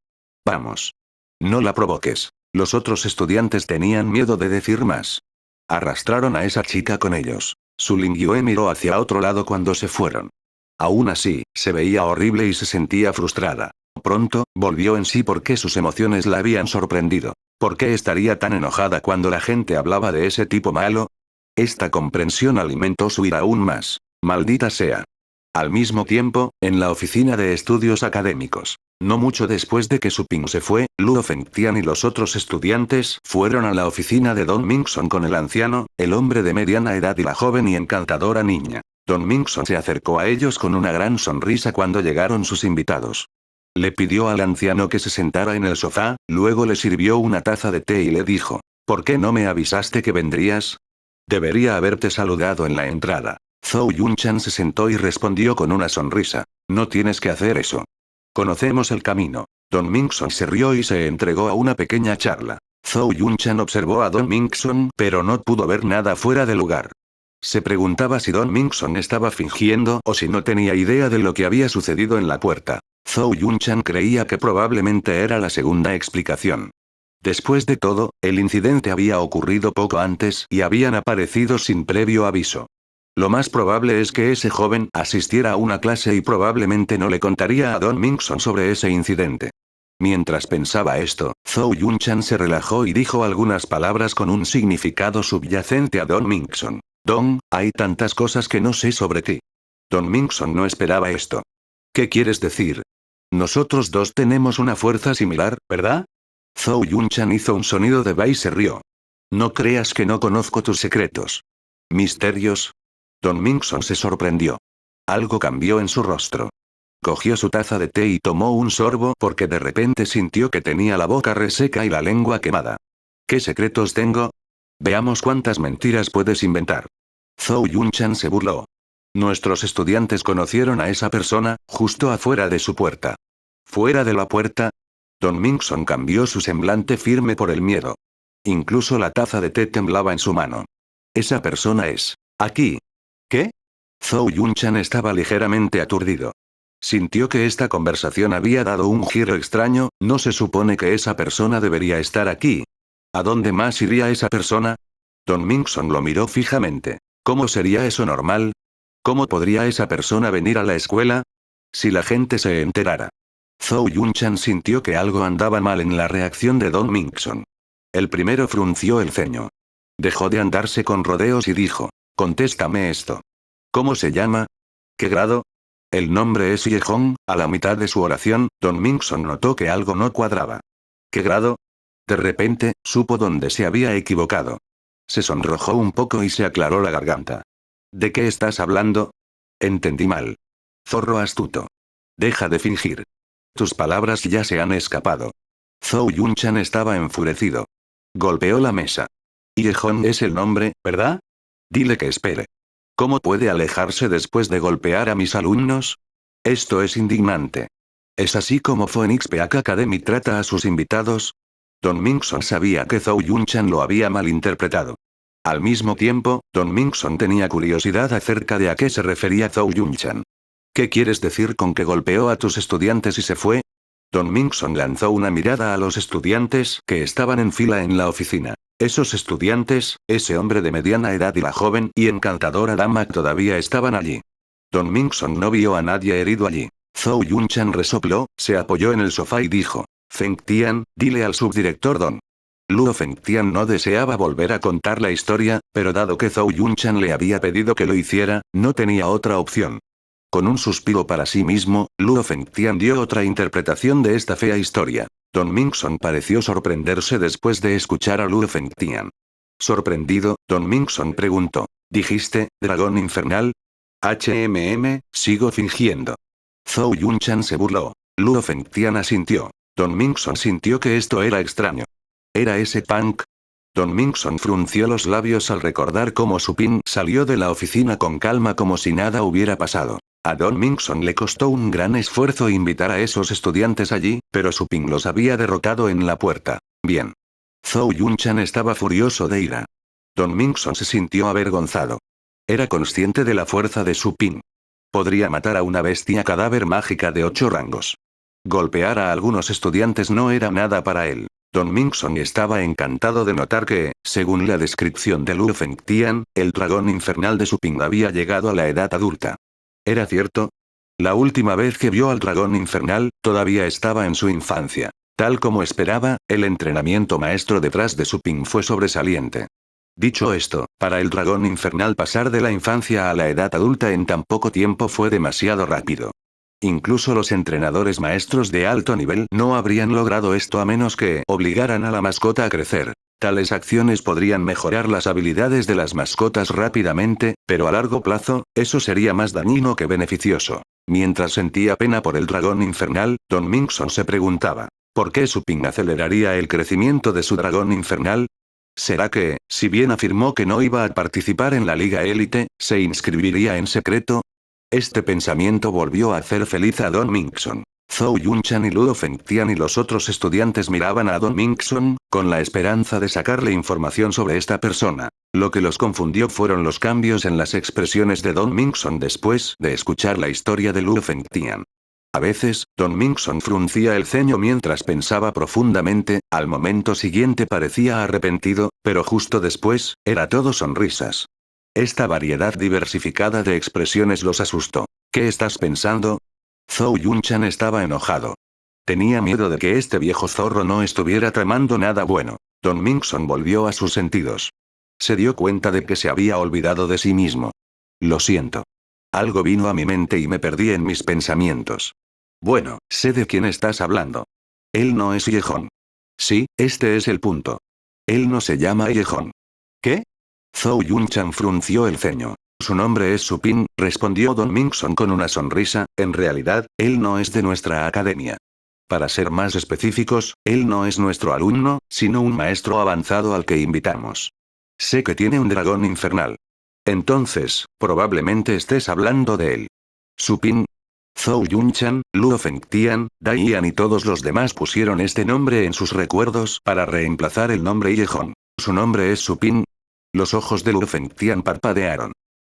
Vamos. No la provoques. Los otros estudiantes tenían miedo de decir más. Arrastraron a esa chica con ellos. Su Lingyue miró hacia otro lado cuando se fueron. Aún así, se veía horrible y se sentía frustrada. Pronto, volvió en sí porque sus emociones la habían sorprendido. ¿Por qué estaría tan enojada cuando la gente hablaba de ese tipo malo? Esta comprensión alimentó su ira aún más. Maldita sea. Al mismo tiempo, en la oficina de estudios académicos. No mucho después de que Su Ping se fue, Luo Fengtian y los otros estudiantes fueron a la oficina de Don Mingson con el anciano, el hombre de mediana edad y la joven y encantadora niña. Don Mingson se acercó a ellos con una gran sonrisa cuando llegaron sus invitados. Le pidió al anciano que se sentara en el sofá, luego le sirvió una taza de té y le dijo: ¿por qué no me avisaste que vendrías? Debería haberte saludado en la entrada. Zhou Yunchan se sentó y respondió con una sonrisa: no tienes que hacer eso. Conocemos el camino. Don Mingson se rió y se entregó a una pequeña charla. Zhou Yunchan observó a Don Mingson pero no pudo ver nada fuera de lugar. Se preguntaba si Don Mingson estaba fingiendo o si no tenía idea de lo que había sucedido en la puerta. Zhou Yunchan creía que probablemente era la segunda explicación. Después de todo, el incidente había ocurrido poco antes y habían aparecido sin previo aviso. Lo más probable es que ese joven asistiera a una clase y probablemente no le contaría a Don Mingson sobre ese incidente. Mientras pensaba esto, Zhou Yunchan se relajó y dijo algunas palabras con un significado subyacente a Don Mingson. Don, hay tantas cosas que no sé sobre ti. Don Mingson no esperaba esto. ¿Qué quieres decir? Nosotros dos tenemos una fuerza similar, ¿verdad? Zhou Yunchan hizo un sonido de va y se rió. No creas que no conozco tus secretos. ¿Misterios? Don Mingson se sorprendió. Algo cambió en su rostro. Cogió su taza de té y tomó un sorbo porque de repente sintió que tenía la boca reseca y la lengua quemada. ¿Qué secretos tengo? Veamos cuántas mentiras puedes inventar. Zhou Yunchan se burló. Nuestros estudiantes conocieron a esa persona, justo afuera de su puerta. ¿Fuera de la puerta? Don Mingson cambió su semblante firme por el miedo. Incluso la taza de té temblaba en su mano. Esa persona es aquí. ¿Qué? Zhou Yunchan estaba ligeramente aturdido. Sintió que esta conversación había dado un giro extraño. ¿No se supone que esa persona debería estar aquí? ¿A dónde más iría esa persona? Don Mingson lo miró fijamente. ¿Cómo sería eso normal? ¿Cómo podría esa persona venir a la escuela? Si la gente se enterara. Zhou Yunchan sintió que algo andaba mal en la reacción de Don Mingson. El primero frunció el ceño. Dejó de andarse con rodeos y dijo: contéstame esto. ¿Cómo se llama? ¿Qué grado? El nombre es Yehong. A la mitad de su oración, Don Mingson notó que algo no cuadraba. ¿Qué grado? De repente, supo dónde se había equivocado. Se sonrojó un poco y se aclaró la garganta. ¿De qué estás hablando? Entendí mal. Zorro astuto. Deja de fingir. Tus palabras ya se han escapado. Zhou Yunchan estaba enfurecido. Golpeó la mesa. Yehong es el nombre, ¿verdad? Dile que espere. ¿Cómo puede alejarse después de golpear a mis alumnos? Esto es indignante. ¿Es así como Phoenix Peak Academy trata a sus invitados? Don Mingson sabía que Zhou Yunchan lo había malinterpretado. Al mismo tiempo, Don Mingson tenía curiosidad acerca de a qué se refería Zhou Yunchan. ¿Qué quieres decir con que golpeó a tus estudiantes y se fue? Don Mingson lanzó una mirada a los estudiantes que estaban en fila en la oficina. Esos estudiantes, ese hombre de mediana edad y la joven y encantadora dama todavía estaban allí. Don Mingson no vio a nadie herido allí. Zhou Yunchan resopló, se apoyó en el sofá y dijo: Fengtian, dile al subdirector Don. Luo Fengtian no deseaba volver a contar la historia, pero dado que Zhou Yunchan le había pedido que lo hiciera, no tenía otra opción. Con un suspiro para sí mismo, Luo Fengtian dio otra interpretación de esta fea historia. Don Mingson pareció sorprenderse después de escuchar a Luo Fengtian. Sorprendido, Don Mingson preguntó: ¿dijiste, dragón infernal? Sigo fingiendo. Zhou Yunchan se burló. Luo Fengtian asintió. Don Mingson sintió que esto era extraño. ¿Era ese punk? Don Mingson frunció los labios al recordar cómo Su Ping salió de la oficina con calma como si nada hubiera pasado. A Don Mingson le costó un gran esfuerzo invitar a esos estudiantes allí, pero Su Ping los había derrotado en la puerta. Bien. Zhou Yunchan estaba furioso de ira. Don Mingson se sintió avergonzado. Era consciente de la fuerza de Su Ping. Podría matar a una bestia cadáver mágica de 8 rangos. Golpear a algunos estudiantes no era nada para él. Don Mingson estaba encantado de notar que, según la descripción de Luo Fengtian, el dragón infernal de Su Ping había llegado a la edad adulta. ¿Era cierto? La última vez que vio al dragón infernal, todavía estaba en su infancia. Tal como esperaba, el entrenamiento maestro detrás de Su Ping fue sobresaliente. Dicho esto, para el dragón infernal pasar de la infancia a la edad adulta en tan poco tiempo fue demasiado rápido. Incluso los entrenadores maestros de alto nivel no habrían logrado esto a menos que obligaran a la mascota a crecer. Tales acciones podrían mejorar las habilidades de las mascotas rápidamente, pero a largo plazo, eso sería más dañino que beneficioso. Mientras sentía pena por el dragón infernal, Don Mingson se preguntaba, ¿por qué Supin aceleraría el crecimiento de su dragón infernal? ¿Será que, si bien afirmó que no iba a participar en la Liga Élite, se inscribiría en secreto? Este pensamiento volvió a hacer feliz a Don Mingson. Zhou Yunchan y Luo Fengtian y los otros estudiantes miraban a Don Mingson, con la esperanza de sacarle información sobre esta persona. Lo que los confundió fueron los cambios en las expresiones de Don Mingson después de escuchar la historia de Luo Fengtian. A veces, Don Mingson fruncía el ceño mientras pensaba profundamente, al momento siguiente parecía arrepentido, pero justo después, era todo sonrisas. Esta variedad diversificada de expresiones los asustó. ¿Qué estás pensando? Zhou Yunchan estaba enojado. Tenía miedo de que este viejo zorro no estuviera tramando nada bueno. Don Mingson volvió a sus sentidos. Se dio cuenta de que se había olvidado de sí mismo. Lo siento. Algo vino a mi mente y me perdí en mis pensamientos. Bueno, sé de quién estás hablando. Él no es Yehon. Sí, este es el punto. Él no se llama Yehon. ¿Qué? Zhou Yunchan frunció el ceño. Su nombre es Supin, respondió Don Mingson con una sonrisa, en realidad, él no es de nuestra academia. Para ser más específicos, él no es nuestro alumno, sino un maestro avanzado al que invitamos. Sé que tiene un dragón infernal. Entonces, probablemente estés hablando de él. Supin. Zhou Yunchan, Luo Fengtian, Dai Yan y todos los demás pusieron este nombre en sus recuerdos para reemplazar el nombre Yehon. Su nombre es Supin. Los ojos de Luo Fengtian parpadearon.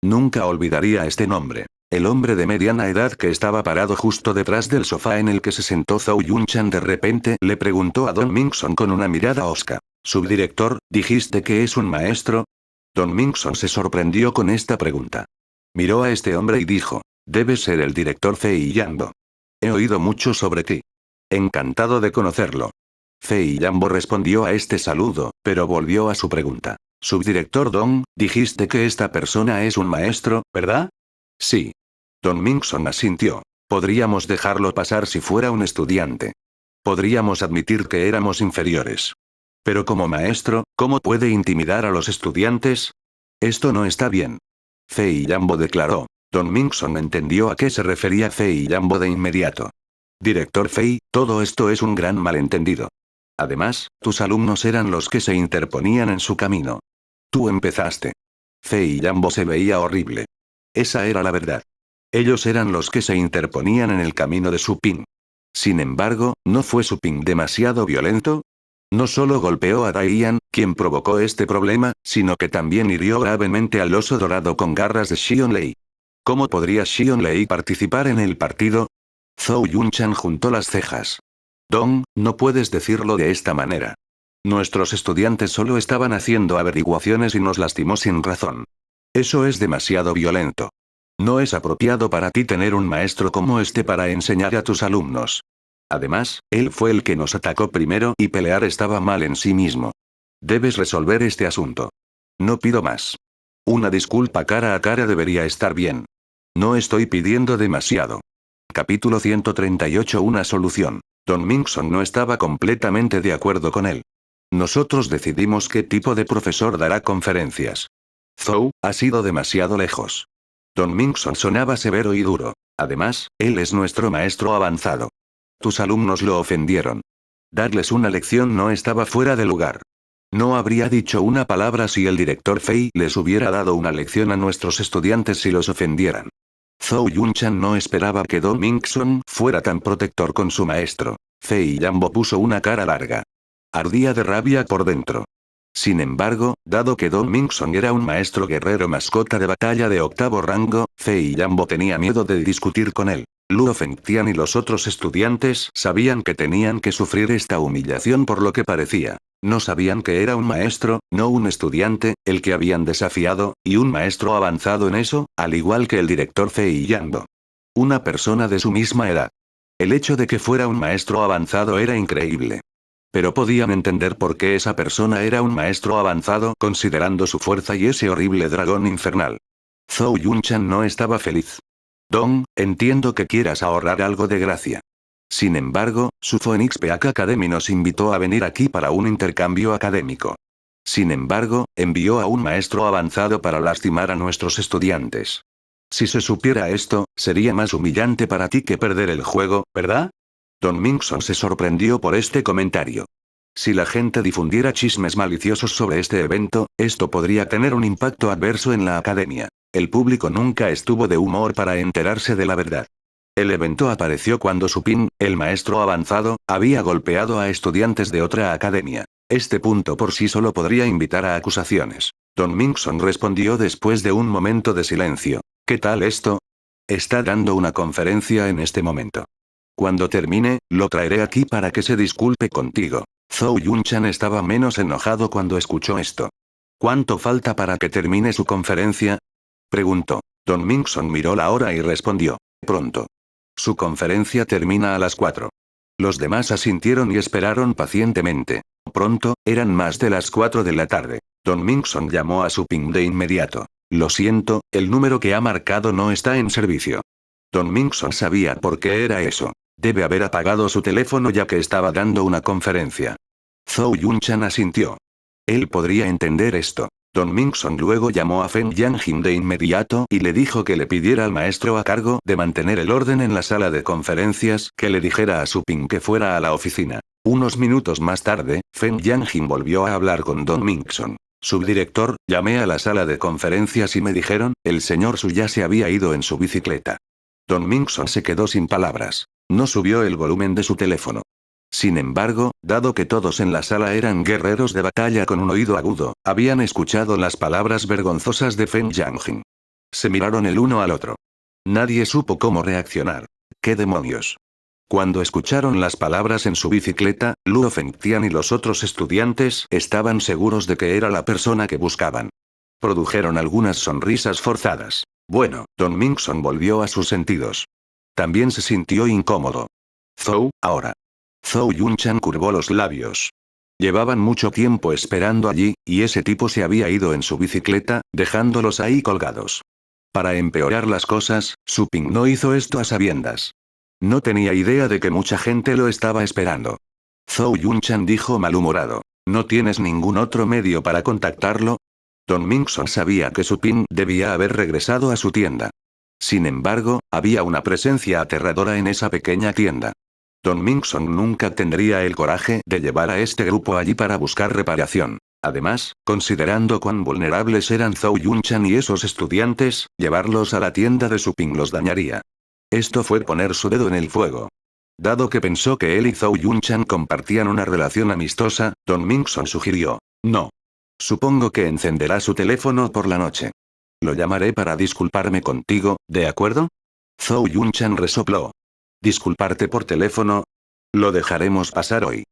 Nunca olvidaría este nombre. El hombre de mediana edad que estaba parado justo detrás del sofá en el que se sentó Zhou Yunchan de repente le preguntó a Don Mingson con una mirada hosca. Subdirector, ¿dijiste que es un maestro? Don Mingson se sorprendió con esta pregunta. Miró a este hombre y dijo, debes ser el director Fei Yambo. He oído mucho sobre ti. Encantado de conocerlo. Fei Yambo respondió a este saludo, pero volvió a su pregunta. Subdirector Dong, dijiste que esta persona es un maestro, ¿verdad? Sí. Don Mingson asintió. Podríamos dejarlo pasar si fuera un estudiante. Podríamos admitir que éramos inferiores. Pero como maestro, ¿cómo puede intimidar a los estudiantes? Esto no está bien. Fei Yambo declaró. Don Mingson entendió a qué se refería Fei Yambo de inmediato. Director Fei, todo esto es un gran malentendido. Además, tus alumnos eran los que se interponían en su camino. Tú empezaste. Fei Yambo se veía horrible. Esa era la verdad. Ellos eran los que se interponían en el camino de Supin. Sin embargo, ¿no fue Supin demasiado violento? No solo golpeó a Dai Yan, quien provocó este problema, sino que también hirió gravemente al oso dorado con garras de Xion Lei. ¿Cómo podría Xion Lei participar en el partido? Zhou Yunchan juntó las cejas. Dong, no puedes decirlo de esta manera. Nuestros estudiantes solo estaban haciendo averiguaciones y nos lastimó sin razón. Eso es demasiado violento. No es apropiado para ti tener un maestro como este para enseñar a tus alumnos. Además, él fue el que nos atacó primero y pelear estaba mal en sí mismo. Debes resolver este asunto. No pido más. Una disculpa cara a cara debería estar bien. No estoy pidiendo demasiado. Capítulo 138. Una solución. Don Mingson no estaba completamente de acuerdo con él. Nosotros decidimos qué tipo de profesor dará conferencias. Zhou, ha sido demasiado lejos. Don Mingson sonaba severo y duro. Además, él es nuestro maestro avanzado. Tus alumnos lo ofendieron. Darles una lección no estaba fuera de lugar. No habría dicho una palabra si el director Fei les hubiera dado una lección a nuestros estudiantes si los ofendieran. Zhou Yunchan no esperaba que Don Mingson fuera tan protector con su maestro. Fei Yambo puso una cara larga. Ardía de rabia por dentro. Sin embargo, dado que Don Mingson era un maestro guerrero mascota de batalla de octavo rango, Fei Yambo tenía miedo de discutir con él. Luo Fengtian y los otros estudiantes sabían que tenían que sufrir esta humillación por lo que parecía. No sabían que era un maestro, no un estudiante, el que habían desafiado, y un maestro avanzado en eso, al igual que el director Fei Yambo. Una persona de su misma edad. El hecho de que fuera un maestro avanzado era increíble. Pero podían entender por qué esa persona era un maestro avanzado considerando su fuerza y ese horrible dragón infernal. Zhou Yunchan no estaba feliz. Dong, entiendo que quieras ahorrar algo de gracia. Sin embargo, su Phoenix Peak Academy nos invitó a venir aquí para un intercambio académico. Sin embargo, envió a un maestro avanzado para lastimar a nuestros estudiantes. Si se supiera esto, sería más humillante para ti que perder el juego, ¿verdad? Don Mingson se sorprendió por este comentario. Si la gente difundiera chismes maliciosos sobre este evento, esto podría tener un impacto adverso en la academia. El público nunca estuvo de humor para enterarse de la verdad. El evento apareció cuando Supin, el maestro avanzado, había golpeado a estudiantes de otra academia. Este punto por sí solo podría invitar a acusaciones. Don Mingson respondió después de un momento de silencio. ¿Qué tal esto? Está dando una conferencia en este momento. Cuando termine, lo traeré aquí para que se disculpe contigo. Zhou Yunchan estaba menos enojado cuando escuchó esto. ¿Cuánto falta para que termine su conferencia? Preguntó. Don Mingson miró la hora y respondió. Pronto. Su conferencia termina a las 4. Los demás asintieron y esperaron pacientemente. Pronto, eran más de las 4 de la tarde. Don Mingson llamó a su ping de inmediato. Lo siento, el número que ha marcado no está en servicio. Don Mingson sabía por qué era eso. Debe haber apagado su teléfono ya que estaba dando una conferencia. Zhou Yunchan asintió. Él podría entender esto. Don Mingson luego llamó a Feng Yanjin de inmediato y le dijo que le pidiera al maestro a cargo de mantener el orden en la sala de conferencias que le dijera a Su Ping que fuera a la oficina. Unos minutos más tarde, Feng Yanjin volvió a hablar con Don Mingson. Subdirector, llamé a la sala de conferencias y me dijeron, el señor Su ya se había ido en su bicicleta. Don Mingson se quedó sin palabras. No subió el volumen de su teléfono. Sin embargo, dado que todos en la sala eran guerreros de batalla con un oído agudo, habían escuchado las palabras vergonzosas de Feng Yanjin. Se miraron el uno al otro. Nadie supo cómo reaccionar. ¿Qué demonios? Cuando escucharon las palabras en su bicicleta, Luo Fengtian y los otros estudiantes estaban seguros de que era la persona que buscaban. Produjeron algunas sonrisas forzadas. Bueno, Don Mingson volvió a sus sentidos. También se sintió incómodo. Zhou, ahora. Zhou Yunchan curvó los labios. Llevaban mucho tiempo esperando allí, y ese tipo se había ido en su bicicleta, dejándolos ahí colgados. Para empeorar las cosas, Su Ping no hizo esto a sabiendas. No tenía idea de que mucha gente lo estaba esperando. Zhou Yunchan dijo malhumorado. ¿No tienes ningún otro medio para contactarlo? Don Mingson sabía que Su Ping debía haber regresado a su tienda. Sin embargo, había una presencia aterradora en esa pequeña tienda. Don Mingson nunca tendría el coraje de llevar a este grupo allí para buscar reparación. Además, considerando cuán vulnerables eran Zhou Yunchan y esos estudiantes, llevarlos a la tienda de Su Ping los dañaría. Esto fue poner su dedo en el fuego. Dado que pensó que él y Zhou Yunchan compartían una relación amistosa, Don Mingson sugirió. No. Supongo que encenderá su teléfono por la noche. Lo llamaré para disculparme contigo, ¿de acuerdo? Zhou Yunchan resopló. ¿Disculparte por teléfono? Lo dejaremos pasar hoy.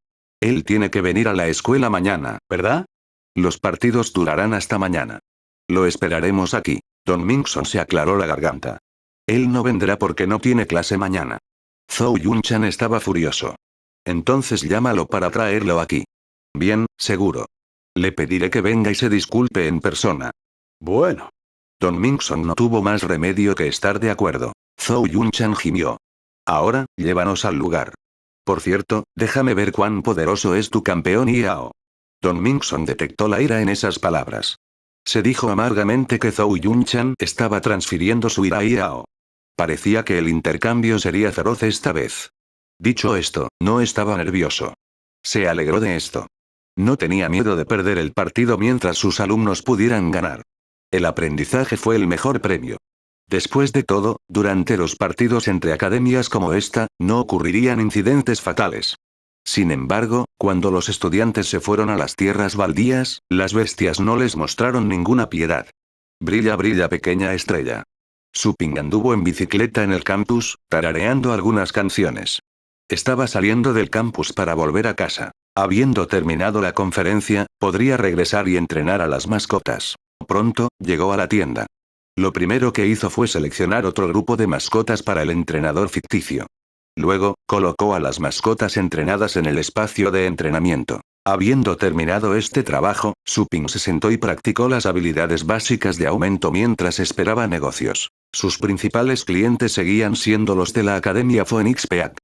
Él tiene que venir a la escuela mañana, ¿verdad? Los partidos durarán hasta mañana. Lo esperaremos aquí. Don Mingson se aclaró la garganta. Él no vendrá porque no tiene clase mañana. Zhou Yunchan estaba furioso. Entonces llámalo para traerlo aquí. Bien, seguro. Le pediré que venga y se disculpe en persona. Bueno. Don Mingson no tuvo más remedio que estar de acuerdo. Zhou Yunchan gimió. Ahora, llévanos al lugar. Por cierto, déjame ver cuán poderoso es tu campeón Yao. Don Mingson detectó la ira en esas palabras. Se dijo amargamente que Zhou Yunchan estaba transfiriendo su ira a Yao. Parecía que el intercambio sería feroz esta vez. Dicho esto, no estaba nervioso. Se alegró de esto. No tenía miedo de perder el partido mientras sus alumnos pudieran ganar. El aprendizaje fue el mejor premio. Después de todo, durante los partidos entre academias como esta, no ocurrirían incidentes fatales. Sin embargo, cuando los estudiantes se fueron a las tierras baldías, las bestias no les mostraron ninguna piedad. Brilla, brilla, pequeña estrella. Su Ping anduvo en bicicleta en el campus, tarareando algunas canciones. Estaba saliendo del campus para volver a casa. Habiendo terminado la conferencia, podría regresar y entrenar a las mascotas. Pronto, llegó a la tienda. Lo primero que hizo fue seleccionar otro grupo de mascotas para el entrenador ficticio. Luego, colocó a las mascotas entrenadas en el espacio de entrenamiento. Habiendo terminado este trabajo, Suping se sentó y practicó las habilidades básicas de aumento mientras esperaba negocios. Sus principales clientes seguían siendo los de la Academia Phoenix Peak.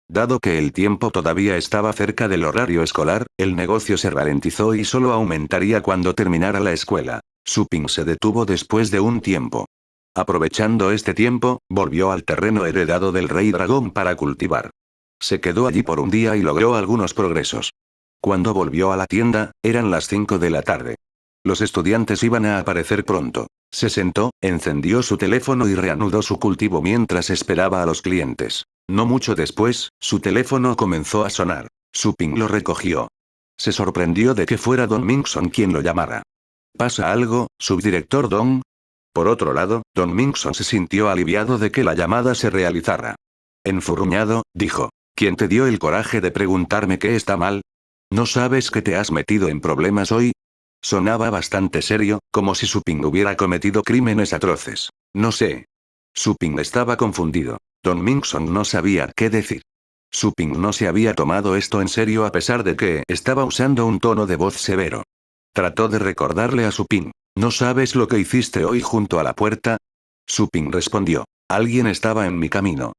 Dado que el tiempo todavía estaba cerca del horario escolar, el negocio se ralentizó y solo aumentaría cuando terminara la escuela. Suping se detuvo después de un tiempo. Aprovechando este tiempo, volvió al terreno heredado del Rey Dragón para cultivar. Se quedó allí por un día y logró algunos progresos. Cuando volvió a la tienda, eran las 5 de la tarde. Los estudiantes iban a aparecer pronto. Se sentó, encendió su teléfono y reanudó su cultivo mientras esperaba a los clientes. No mucho después, su teléfono comenzó a sonar. Suping lo recogió. Se sorprendió de que fuera Don Mingson quien lo llamara. ¿Pasa algo, subdirector Don? Por otro lado, Don Mingson se sintió aliviado de que la llamada se realizara. Enfurruñado, dijo. ¿Quién te dio el coraje de preguntarme qué está mal? ¿No sabes que te has metido en problemas hoy? Sonaba bastante serio, como si Suping hubiera cometido crímenes atroces. No sé. Suping estaba confundido. Don Mingson no sabía qué decir. Suping no se había tomado esto en serio a pesar de que estaba usando un tono de voz severo. Trató de recordarle a Suping. ¿No sabes lo que hiciste hoy junto a la puerta? Suping respondió. Alguien estaba en mi camino.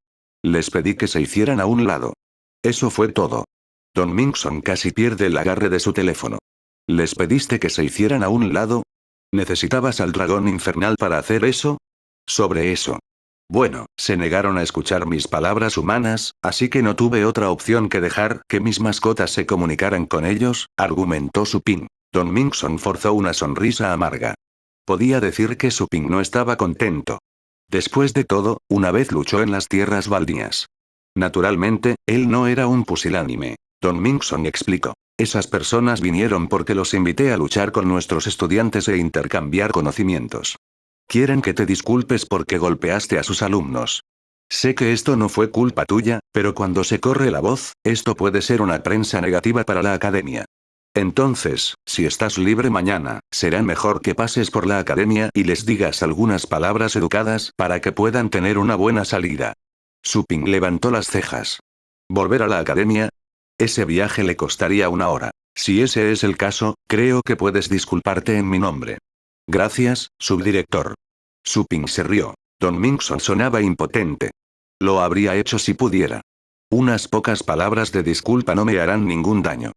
Les pedí que se hicieran a un lado. Eso fue todo. Don Mingson casi pierde el agarre de su teléfono. ¿Les pediste que se hicieran a un lado? ¿Necesitabas al dragón infernal para hacer eso? Sobre eso. Bueno, se negaron a escuchar mis palabras humanas, así que no tuve otra opción que dejar que mis mascotas se comunicaran con ellos, argumentó Suping. Don Mingson forzó una sonrisa amarga. Podía decir que Suping no estaba contento. Después de todo, una vez luchó en las tierras baldías. Naturalmente, él no era un pusilánime. Don Mingson explicó. Esas personas vinieron porque los invité a luchar con nuestros estudiantes e intercambiar conocimientos. Quieren que te disculpes porque golpeaste a sus alumnos. Sé que esto no fue culpa tuya, pero cuando se corre la voz, esto puede ser una prensa negativa para la academia. Entonces, si estás libre mañana, será mejor que pases por la academia y les digas algunas palabras educadas para que puedan tener una buena salida. Suping levantó las cejas. ¿Volver a la academia? Ese viaje le costaría 1 hora. Si ese es el caso, creo que puedes disculparte en mi nombre. Gracias, subdirector. Suping se rió. Don Mingson sonaba impotente. Lo habría hecho si pudiera. Unas pocas palabras de disculpa no me harán ningún daño.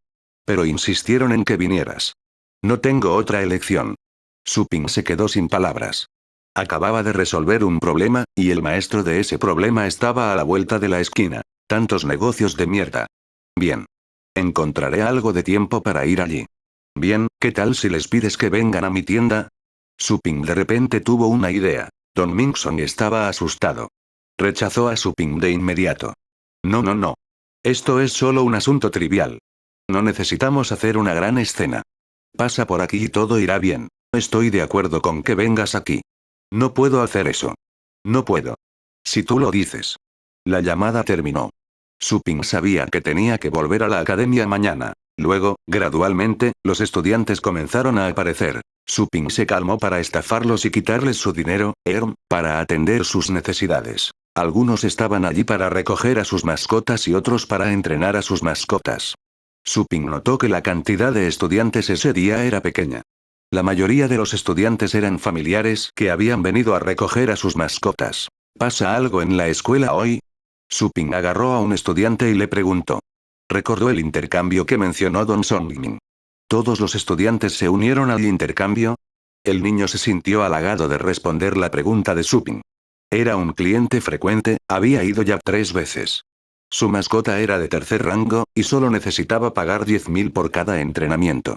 Pero insistieron en que vinieras. No tengo otra elección. Suping se quedó sin palabras. Acababa de resolver un problema, y el maestro de ese problema estaba a la vuelta de la esquina. Tantos negocios de mierda. Bien. Encontraré algo de tiempo para ir allí. Bien, ¿qué tal si les pides que vengan a mi tienda? Suping de repente tuvo una idea. Don Mingson estaba asustado. Rechazó a Suping de inmediato. No, no, no. Esto es solo un asunto trivial. No necesitamos hacer una gran escena. Pasa por aquí y todo irá bien. Estoy de acuerdo con que vengas aquí. No puedo hacer eso. No puedo. Si tú lo dices. La llamada terminó. Suping sabía que tenía que volver a la academia mañana. Luego, gradualmente, los estudiantes comenzaron a aparecer. Suping se calmó para estafarlos y quitarles su dinero, para atender sus necesidades. Algunos estaban allí para recoger a sus mascotas y otros para entrenar a sus mascotas. Suping notó que la cantidad de estudiantes ese día era pequeña. La mayoría de los estudiantes eran familiares que habían venido a recoger a sus mascotas. ¿Pasa algo en la escuela hoy? Suping agarró a un estudiante y le preguntó. Recordó el intercambio que mencionó Don Songmin. ¿Todos los estudiantes se unieron al intercambio? El niño se sintió halagado de responder la pregunta de Suping. Era un cliente frecuente, había ido ya 3 veces. Su mascota era de tercer rango, y solo necesitaba pagar 10.000 por cada entrenamiento.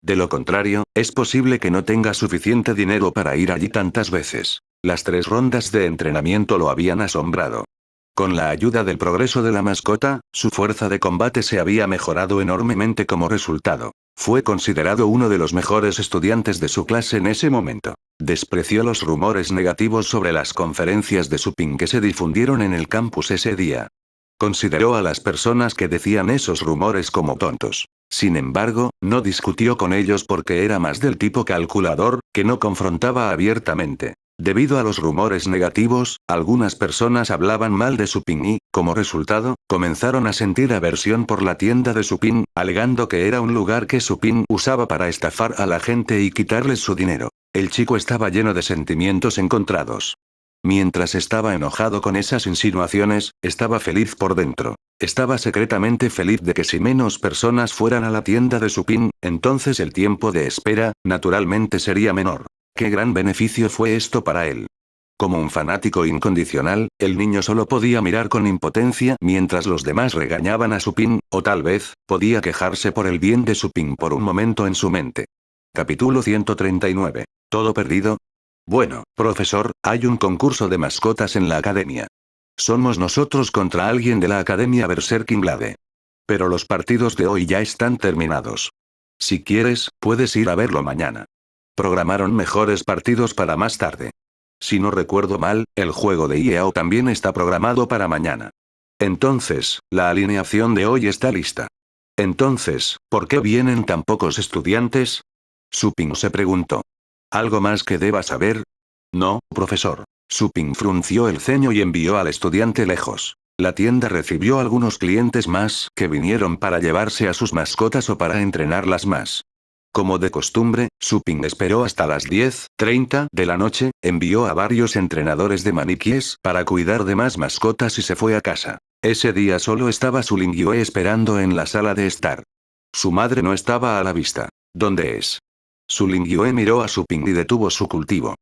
De lo contrario, es posible que no tenga suficiente dinero para ir allí tantas veces. Las 3 rondas de entrenamiento lo habían asombrado. Con la ayuda del progreso de la mascota, su fuerza de combate se había mejorado enormemente como resultado. Fue considerado uno de los mejores estudiantes de su clase en ese momento. Despreció los rumores negativos sobre las conferencias de Suping que se difundieron en el campus ese día. Consideró a las personas que decían esos rumores como tontos. Sin embargo, no discutió con ellos porque era más del tipo calculador, que no confrontaba abiertamente. Debido a los rumores negativos, algunas personas hablaban mal de Supin y, como resultado, comenzaron a sentir aversión por la tienda de Supin, alegando que era un lugar que Supin usaba para estafar a la gente y quitarles su dinero. El chico estaba lleno de sentimientos encontrados. Mientras estaba enojado con esas insinuaciones, estaba feliz por dentro. Estaba secretamente feliz de que si menos personas fueran a la tienda de Supin, entonces el tiempo de espera, naturalmente sería menor. Qué gran beneficio fue esto para él. Como un fanático incondicional, el niño solo podía mirar con impotencia mientras los demás regañaban a Supin, o tal vez, podía quejarse por el bien de Supin por un momento en su mente. Capítulo 139. ¿Todo perdido? Bueno, profesor, hay un concurso de mascotas en la academia. Somos nosotros contra alguien de la academia Berserking-Blade. Pero los partidos de hoy ya están terminados. Si quieres, puedes ir a verlo mañana. Programaron mejores partidos para más tarde. Si no recuerdo mal, el juego de IEO también está programado para mañana. Entonces, la alineación de hoy está lista. Entonces, ¿por qué vienen tan pocos estudiantes? Supin se preguntó. ¿Algo más que deba saber? No, profesor. Supin frunció el ceño y envió al estudiante lejos. La tienda recibió algunos clientes más que vinieron para llevarse a sus mascotas o para entrenarlas más. Como de costumbre, Supin esperó hasta las 10:30 de la noche, envió a varios entrenadores de maniquíes para cuidar de más mascotas y se fue a casa. Ese día solo estaba Su Lingyue esperando en la sala de estar. Su madre no estaba a la vista. ¿Dónde es? Su Lingyue miró a Supin y detuvo su cultivo.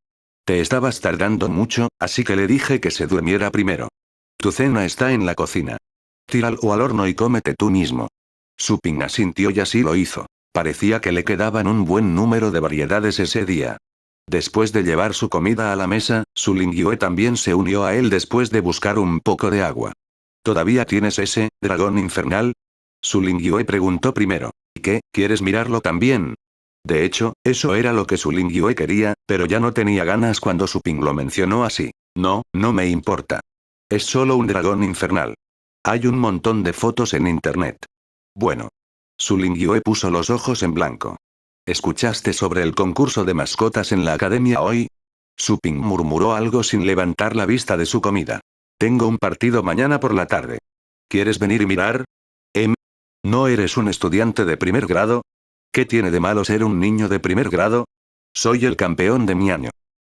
Te estabas tardando mucho, así que le dije que se durmiera primero. Tu cena está en la cocina. Tíralo al horno y cómete tú mismo. Supin asintió y así lo hizo. Parecía que le quedaban un buen número de variedades ese día. Después de llevar su comida a la mesa, Su Lingyue también se unió a él después de buscar un poco de agua. ¿Todavía tienes ese dragón infernal? Su Lingyue preguntó primero. ¿Y qué, quieres mirarlo también? De hecho, eso era lo que Su Lingyue quería, pero ya no tenía ganas cuando Supin lo mencionó así. No, no me importa. Es solo un dragón infernal. Hay un montón de fotos en internet. Bueno. Su Lingyue puso los ojos en blanco. ¿Escuchaste sobre el concurso de mascotas en la academia hoy? Supin murmuró algo sin levantar la vista de su comida. Tengo un partido mañana por la tarde. ¿Quieres venir y mirar? ¿No eres un estudiante de primer grado? ¿Qué tiene de malo ser un niño de primer grado? Soy el campeón de mi año.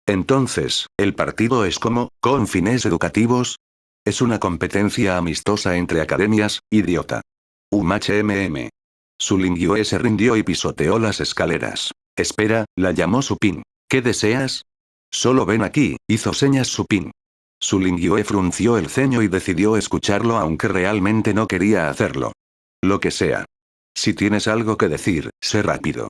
Entonces, ¿el partido es como, con fines educativos? Es una competencia amistosa entre academias, idiota. HMM. Su Lingyue se rindió y pisoteó las escaleras. Espera, la llamó Supin. ¿Qué deseas? Solo ven aquí, hizo señas Supin. Su Lingyue frunció el ceño y decidió escucharlo aunque realmente no quería hacerlo. Lo que sea. Si tienes algo que decir, sé rápido.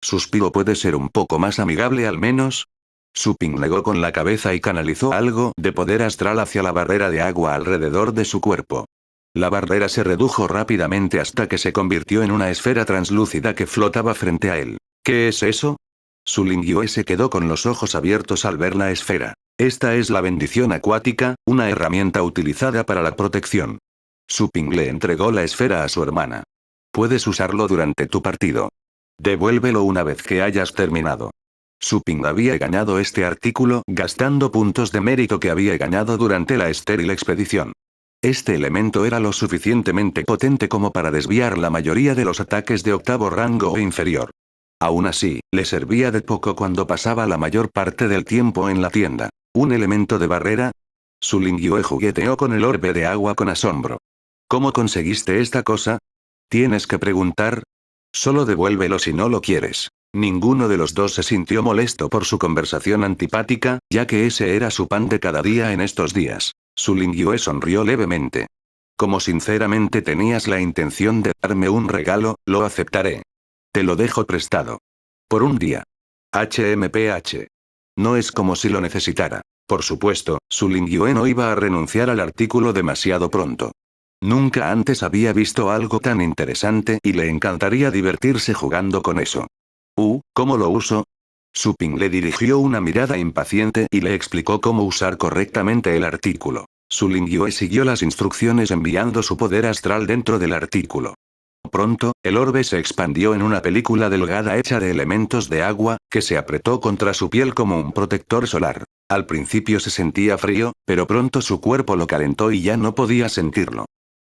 Suspiro puede ser un poco más amigable al menos. Supin negó con la cabeza y canalizó algo de poder astral hacia la barrera de agua alrededor de su cuerpo. La barrera se redujo rápidamente hasta que se convirtió en una esfera translúcida que flotaba frente a él. ¿Qué es eso? Su Lingyue se quedó con los ojos abiertos al ver la esfera. Esta es la bendición acuática, una herramienta utilizada para la protección. Supin le entregó la esfera a su hermana. Puedes usarlo durante tu partido. Devuélvelo una vez que hayas terminado. Supin había ganado este artículo gastando puntos de mérito que había ganado durante la estéril expedición. Este elemento era lo suficientemente potente como para desviar la mayoría de los ataques de octavo rango o inferior. Aún así, le servía de poco cuando pasaba la mayor parte del tiempo en la tienda. ¿Un elemento de barrera? Su Lingyue jugueteó con el orbe de agua con asombro. ¿Cómo conseguiste esta cosa? Tienes que preguntar. Solo devuélvelo si no lo quieres. Ninguno de los dos se sintió molesto por su conversación antipática, ya que ese era su pan de cada día en estos días. Su Lingyue sonrió levemente. Como sinceramente tenías la intención de darme un regalo, lo aceptaré. Te lo dejo prestado. Por un día. HMPH. No es como si lo necesitara. Por supuesto, Su Lingyue no iba a renunciar al artículo demasiado pronto. Nunca antes había visto algo tan interesante y le encantaría divertirse jugando con eso. ¿Cómo lo uso? Supin le dirigió una mirada impaciente y le explicó cómo usar correctamente el artículo. Su Lingyue siguió las instrucciones enviando su poder astral dentro del artículo. Pronto, el orbe se expandió en una película delgada hecha de elementos de agua, que se apretó contra su piel como un protector solar. Al principio se sentía frío, pero pronto su cuerpo lo calentó y ya no podía sentirlo.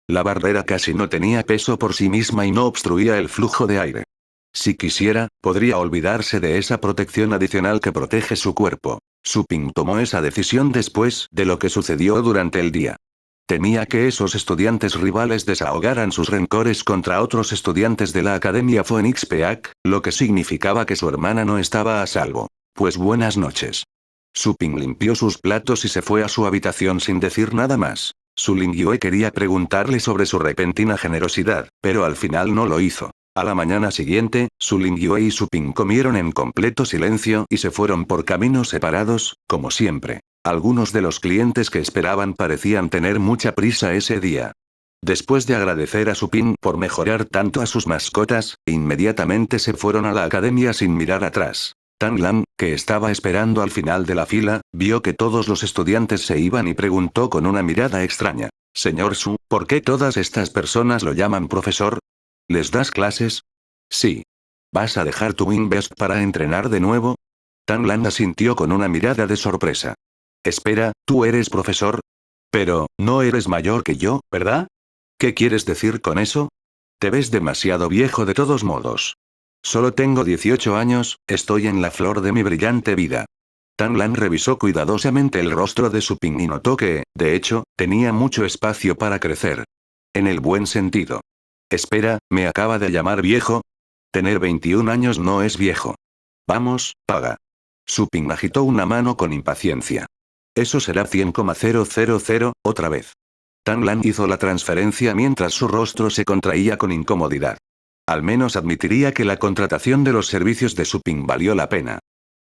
La barrera casi no tenía peso por sí misma y no obstruía el flujo de aire. Si quisiera, podría olvidarse de esa protección adicional que protege su cuerpo. Su Ping tomó esa decisión después de lo que sucedió durante el día. Temía que esos estudiantes rivales desahogaran sus rencores contra otros estudiantes de la Academia Phoenix Peak, lo que significaba que su hermana no estaba a salvo. Pues buenas noches. Su Ping limpió sus platos y se fue a su habitación sin decir nada más. Su Lingyue quería preguntarle sobre su repentina generosidad, pero al final no lo hizo. A la mañana siguiente, Su Lingyue y Su Ping comieron en completo silencio y se fueron por caminos separados, como siempre. Algunos de los clientes que esperaban parecían tener mucha prisa ese día. Después de agradecer a Su Ping por mejorar tanto a sus mascotas, inmediatamente se fueron a la academia sin mirar atrás. Tang Lan, que estaba esperando al final de la fila, vio que todos los estudiantes se iban y preguntó con una mirada extraña. Señor Su, ¿por qué todas estas personas lo llaman profesor? ¿Les das clases? Sí. ¿Vas a dejar tu Wing Best para entrenar de nuevo? Tang Lan asintió con una mirada de sorpresa. Espera, ¿tú eres profesor? Pero, no eres mayor que yo, ¿verdad? ¿Qué quieres decir con eso? Te ves demasiado viejo de todos modos. Solo tengo 18 años, estoy en la flor de mi brillante vida. Tang Lan revisó cuidadosamente el rostro de Su Ping y notó que, de hecho, tenía mucho espacio para crecer. En el buen sentido. Espera, ¿me acaba de llamar viejo? Tener 21 años no es viejo. Vamos, paga. Su Ping agitó una mano con impaciencia. Eso será 100,000, otra vez. Tang Lan hizo la transferencia mientras su rostro se contraía con incomodidad. Al menos admitiría que la contratación de los servicios de Su Ping valió la pena.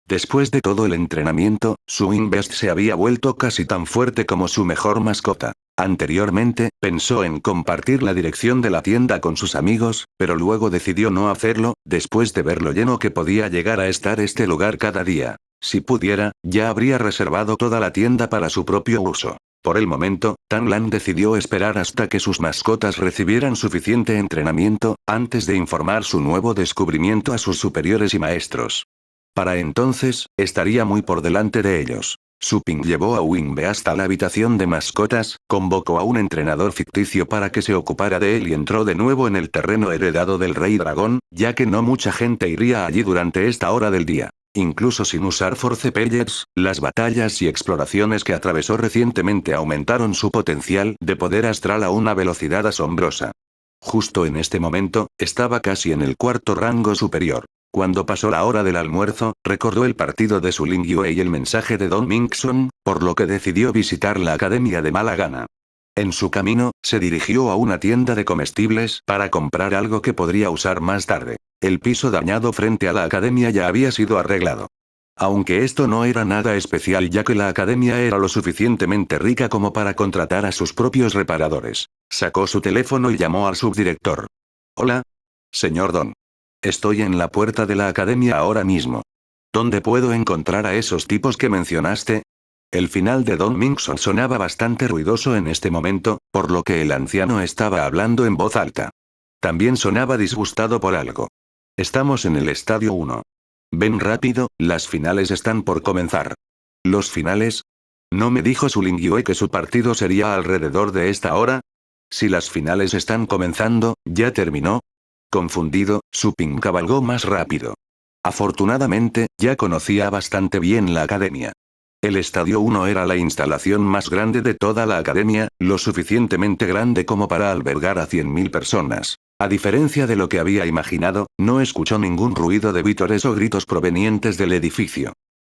Después de todo el entrenamiento, su Invest se había vuelto casi tan fuerte como su mejor mascota. Anteriormente, pensó en compartir la dirección de la tienda con sus amigos, pero luego decidió no hacerlo, después de ver lo lleno que podía llegar a estar este lugar cada día. Si pudiera, ya habría reservado toda la tienda para su propio uso. Por el momento, Tang Lan decidió esperar hasta que sus mascotas recibieran suficiente entrenamiento, antes de informar su nuevo descubrimiento a sus superiores y maestros. Para entonces, estaría muy por delante de ellos. Su Ping llevó a Wingbe hasta la habitación de mascotas, convocó a un entrenador ficticio para que se ocupara de él y entró de nuevo en el terreno heredado del Rey Dragón, ya que no mucha gente iría allí durante esta hora del día. Incluso sin usar Force Pellets, las batallas y exploraciones que atravesó recientemente aumentaron su potencial de poder astral a una velocidad asombrosa. Justo en este momento, estaba casi en el cuarto rango superior. Cuando pasó la hora del almuerzo, recordó el partido de Su Lingyue y el mensaje de Don Mingson, por lo que decidió visitar la academia de mala gana. En su camino, se dirigió a una tienda de comestibles para comprar algo que podría usar más tarde. El piso dañado frente a la academia ya había sido arreglado. Aunque esto no era nada especial ya que la academia era lo suficientemente rica como para contratar a sus propios reparadores. Sacó su teléfono y llamó al subdirector. Hola. Señor Don. Estoy en la puerta de la academia ahora mismo. ¿Dónde puedo encontrar a esos tipos que mencionaste? El final de Don Mingson sonaba bastante ruidoso en este momento, por lo que el anciano estaba hablando en voz alta. También sonaba disgustado por algo. Estamos en el estadio 1. Ven rápido, las finales están por comenzar. ¿Los finales? ¿No me dijo Su Lingyue que su partido sería alrededor de esta hora? Si las finales están comenzando, ¿ya terminó? Confundido, Su Ping cabalgó más rápido. Afortunadamente, ya conocía bastante bien la academia. El Estadio 1 era la instalación más grande de toda la academia, lo suficientemente grande como para albergar a 100.000 personas. A diferencia de lo que había imaginado, no escuchó ningún ruido de vítores o gritos provenientes del edificio.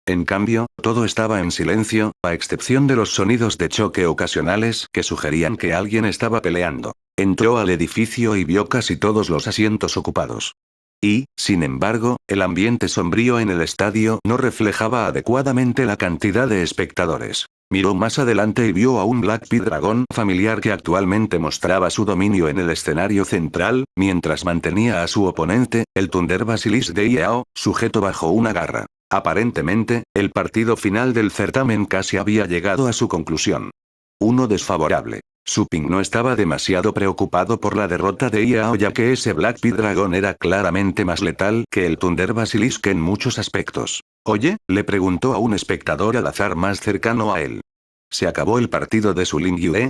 En cambio, todo estaba en silencio, a excepción de los sonidos de choque ocasionales que sugerían que alguien estaba peleando. Entró al edificio y vio casi todos los asientos ocupados. Y, sin embargo, el ambiente sombrío en el estadio no reflejaba adecuadamente la cantidad de espectadores. Miró más adelante y vio a un Black Pit dragón familiar que actualmente mostraba su dominio en el escenario central, mientras mantenía a su oponente, el Thunder Basilisk de Yao, sujeto bajo una garra. Aparentemente, el partido final del certamen casi había llegado a su conclusión. Uno desfavorable. Su Ping no estaba demasiado preocupado por la derrota de Yao, ya que ese Black Pit Dragon era claramente más letal que el Thunder Basilisk en muchos aspectos. Oye, le preguntó a un espectador al azar más cercano a él. ¿Se acabó el partido de su Ling Yue?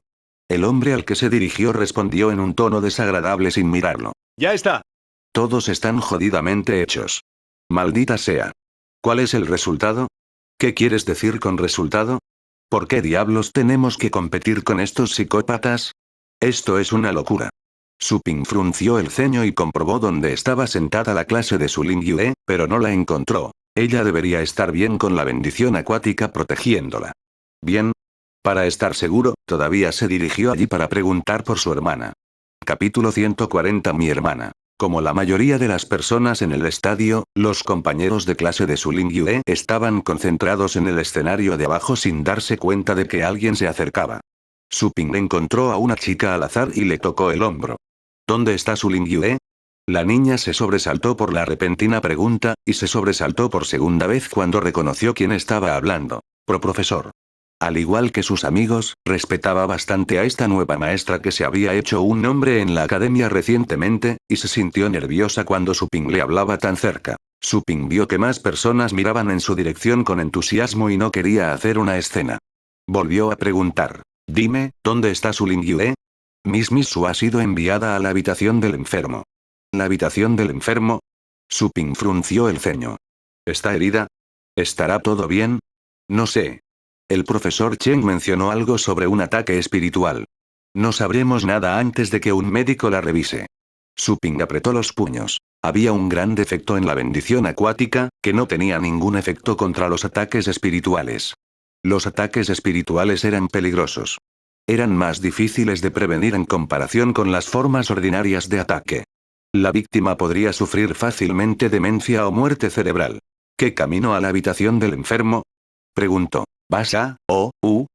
El hombre al que se dirigió respondió en un tono desagradable sin mirarlo. Ya está. Todos están jodidamente hechos. Maldita sea. ¿Cuál es el resultado? ¿Qué quieres decir con resultado? ¿Por qué diablos tenemos que competir con estos psicópatas? Esto es una locura. Su Ping frunció el ceño y comprobó dónde estaba sentada la clase de su Ling Yue, pero no la encontró. Ella debería estar bien con la bendición acuática protegiéndola. Bien. Para estar seguro, todavía se dirigió allí para preguntar por su hermana. Capítulo 140. Mi hermana. Como la mayoría de las personas en el estadio, los compañeros de clase de su Ling Yue estaban concentrados en el escenario de abajo sin darse cuenta de que alguien se acercaba. Su Ping encontró a una chica al azar y le tocó el hombro. ¿Dónde está su Ling Yue? La niña se sobresaltó por la repentina pregunta, y se sobresaltó por segunda vez cuando reconoció quién estaba hablando. Profesor. Al igual que sus amigos, respetaba bastante a esta nueva maestra que se había hecho un nombre en la academia recientemente, y se sintió nerviosa cuando Su Ping le hablaba tan cerca. Su Ping vio que más personas miraban en su dirección con entusiasmo y no quería hacer una escena. Volvió a preguntar. Dime, ¿dónde está su Ling Yue? Miss Su ha sido enviada a la habitación del enfermo. ¿La habitación del enfermo? Su Ping frunció el ceño. ¿Está herida? ¿Estará todo bien? No sé. El profesor Cheng mencionó algo sobre un ataque espiritual. No sabremos nada antes de que un médico la revise. Su Ping apretó los puños. Había un gran defecto en la bendición acuática, que no tenía ningún efecto contra los ataques espirituales. Los ataques espirituales eran peligrosos. Eran más difíciles de prevenir en comparación con las formas ordinarias de ataque. La víctima podría sufrir fácilmente demencia o muerte cerebral. ¿Qué camino a la habitación del enfermo? Preguntó.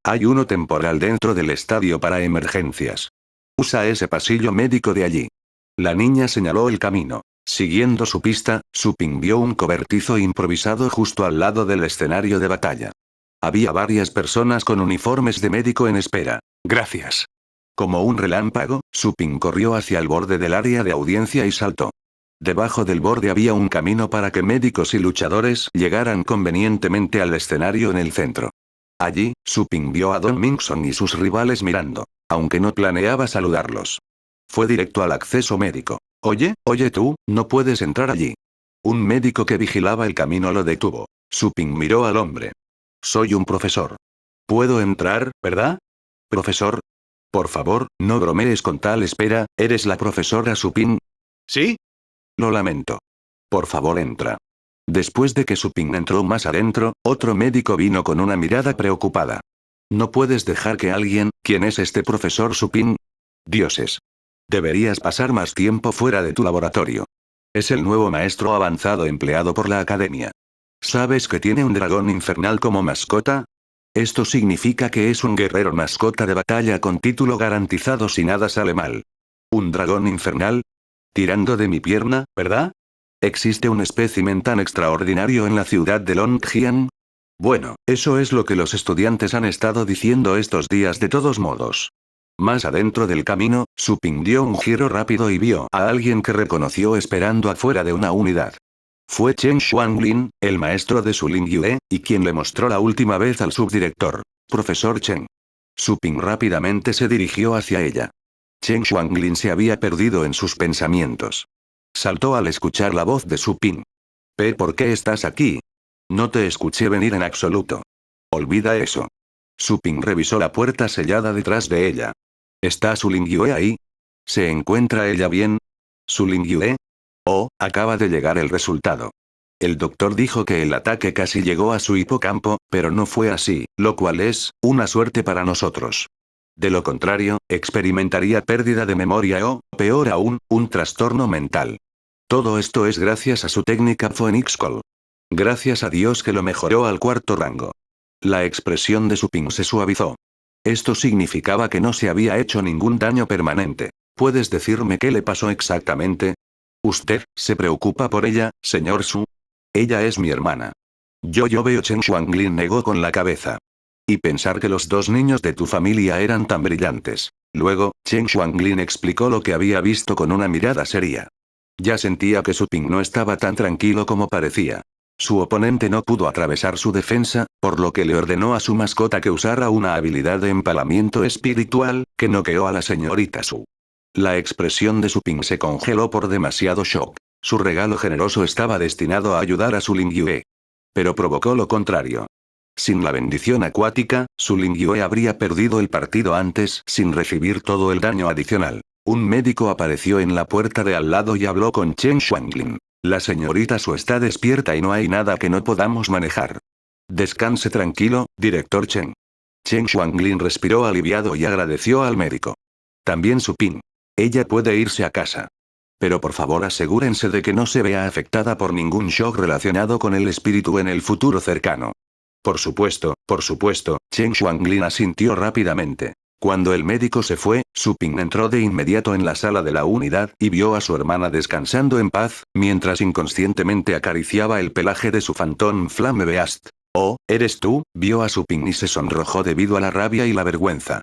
Hay uno temporal dentro del estadio para emergencias. Usa ese pasillo médico de allí. La niña señaló el camino. Siguiendo su pista, Su Ping vio un cobertizo improvisado justo al lado del escenario de batalla. Había varias personas con uniformes de médico en espera. Gracias. Como un relámpago, Su Ping corrió hacia el borde del área de audiencia y saltó. Debajo del borde había un camino para que médicos y luchadores llegaran convenientemente al escenario en el centro. Allí, Su Ping vio a Don Mingson y sus rivales mirando, aunque no planeaba saludarlos. Fue directo al acceso médico. Oye tú, no puedes entrar allí. Un médico que vigilaba el camino lo detuvo. Su Ping miró al hombre. Soy un profesor. ¿Puedo entrar, verdad? Profesor. Por favor, no bromees con tal espera, ¿eres la profesora Su Ping? ¿Sí? Lo lamento. Por favor, entra. Después de que Su Ping entró más adentro, otro médico vino con una mirada preocupada. ¿No puedes dejar que alguien, ¿quién es este profesor Su Ping? Dioses. Deberías pasar más tiempo fuera de tu laboratorio. Es el nuevo maestro avanzado empleado por la academia. ¿Sabes que tiene un dragón infernal como mascota? Esto significa que es un guerrero mascota de batalla con título garantizado si nada sale mal. ¿Un dragón infernal? Tirando de mi pierna, ¿verdad? ¿Existe un espécimen tan extraordinario en la ciudad de Longjiang? Bueno, eso es lo que los estudiantes han estado diciendo estos días de todos modos. Más adentro del camino, Su Ping dio un giro rápido y vio a alguien que reconoció esperando afuera de una unidad. Fue Chen Xuanglin, el maestro de su Ling Yue, y quien le mostró la última vez al subdirector. Profesor Chen. Su Ping rápidamente se dirigió hacia ella. Chen Xuanglin se había perdido en sus pensamientos. Saltó al escuchar la voz de Su Ping. ¿Por qué estás aquí? No te escuché venir en absoluto. Olvida eso. Su Ping revisó la puerta sellada detrás de ella. ¿Está Su Ling Yue ahí? ¿Se encuentra ella bien? ¿Su Ling Yue? Acaba de llegar el resultado. El doctor dijo que el ataque casi llegó a su hipocampo, pero no fue así, lo cual es una suerte para nosotros. De lo contrario, experimentaría pérdida de memoria o, peor aún, un trastorno mental. Todo esto es gracias a su técnica Phoenix Call. Gracias a Dios que lo mejoró al cuarto rango. La expresión de Su Ping se suavizó. Esto significaba que no se había hecho ningún daño permanente. ¿Puedes decirme qué le pasó exactamente? ¿Usted se preocupa por ella, señor Su? Ella es mi hermana. Yo veo. Chen Xuanglin negó con la cabeza. Y pensar que los dos niños de tu familia eran tan brillantes. Luego, Chen Xuanglin explicó lo que había visto con una mirada seria. Ya sentía que Su Ping no estaba tan tranquilo como parecía. Su oponente no pudo atravesar su defensa, por lo que le ordenó a su mascota que usara una habilidad de empalamiento espiritual, que noqueó a la señorita Su. La expresión de Su Ping se congeló por demasiado shock. Su regalo generoso estaba destinado a ayudar a Su Lingyue. Pero provocó lo contrario. Sin la bendición acuática, Su Lingyue habría perdido el partido antes sin recibir todo el daño adicional. Un médico apareció en la puerta de al lado y habló con Chen Xuanglin. La señorita Su está despierta y no hay nada que no podamos manejar. Descanse tranquilo, director Chen. Chen Xuanglin respiró aliviado y agradeció al médico. También Su Ping. Ella puede irse a casa. Pero por favor asegúrense de que no se vea afectada por ningún shock relacionado con el espíritu en el futuro cercano. Por supuesto, Chen Xuanglin asintió rápidamente. Cuando el médico se fue, Su Ping entró de inmediato en la sala de la unidad y vio a su hermana descansando en paz, mientras inconscientemente acariciaba el pelaje de su Phantom Flame Beast. Oh, ¿eres tú? Vio a Su Ping y se sonrojó debido a la rabia y la vergüenza.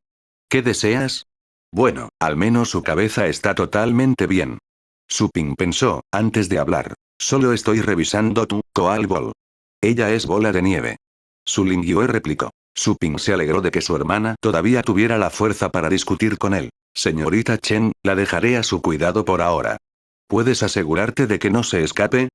¿Qué deseas? Bueno, al menos su cabeza está totalmente bien. Su Ping pensó, antes de hablar. Solo estoy revisando tu Koal Ball. Ella es bola de nieve. Su Lingyue replicó. Su Ping se alegró de que su hermana todavía tuviera la fuerza para discutir con él. Señorita Chen, la dejaré a su cuidado por ahora. ¿Puedes asegurarte de que no se escape?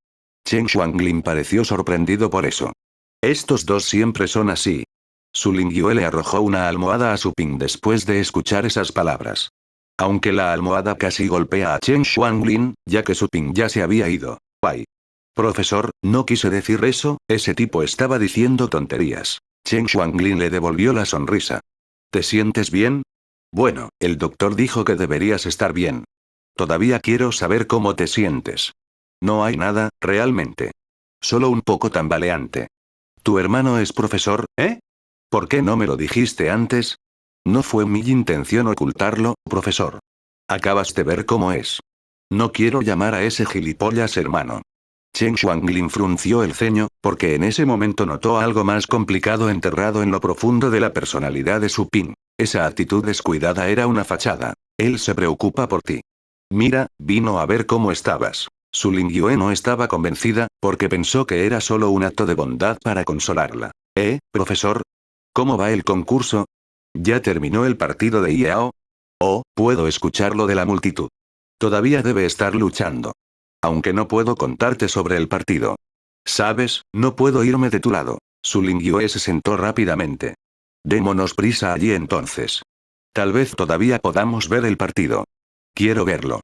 Chen Xuanglin pareció sorprendido por eso. Estos dos siempre son así. Su Lingyue le arrojó una almohada a Su Ping después de escuchar esas palabras. Aunque la almohada casi golpea a Chen Xuanglin, ya que Su Ping ya se había ido. ¡Ay! Profesor, no quise decir eso, ese tipo estaba diciendo tonterías. Chen Xuanglin le devolvió la sonrisa. ¿Te sientes bien? Bueno, el doctor dijo que deberías estar bien. Todavía quiero saber cómo te sientes. No hay nada, realmente. Solo un poco tambaleante. ¿Tu hermano es profesor, eh? ¿Por qué no me lo dijiste antes? No fue mi intención ocultarlo, profesor. Acabas de ver cómo es. No quiero llamar a ese gilipollas hermano. Chen Xuanglin frunció el ceño, porque en ese momento notó algo más complicado enterrado en lo profundo de la personalidad de Su Ping. Esa actitud descuidada era una fachada. Él se preocupa por ti. Mira, vino a ver cómo estabas. Su Lingyue no estaba convencida, porque pensó que era solo un acto de bondad para consolarla. Profesor? ¿Cómo va el concurso? ¿Ya terminó el partido de Yao? Oh, puedo escucharlo de la multitud. Todavía debe estar luchando. Aunque no puedo contarte sobre el partido. ¿Sabes? No puedo irme de tu lado. Su Lingyue se sentó rápidamente. Démonos prisa allí entonces. Tal vez todavía podamos ver el partido. Quiero verlo.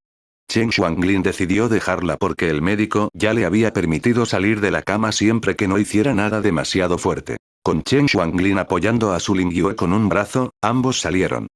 Chen Xuanglin decidió dejarla porque el médico ya le había permitido salir de la cama siempre que no hiciera nada demasiado fuerte. Con Chen Xuanglin apoyando a Su Lingyue con un brazo, ambos salieron.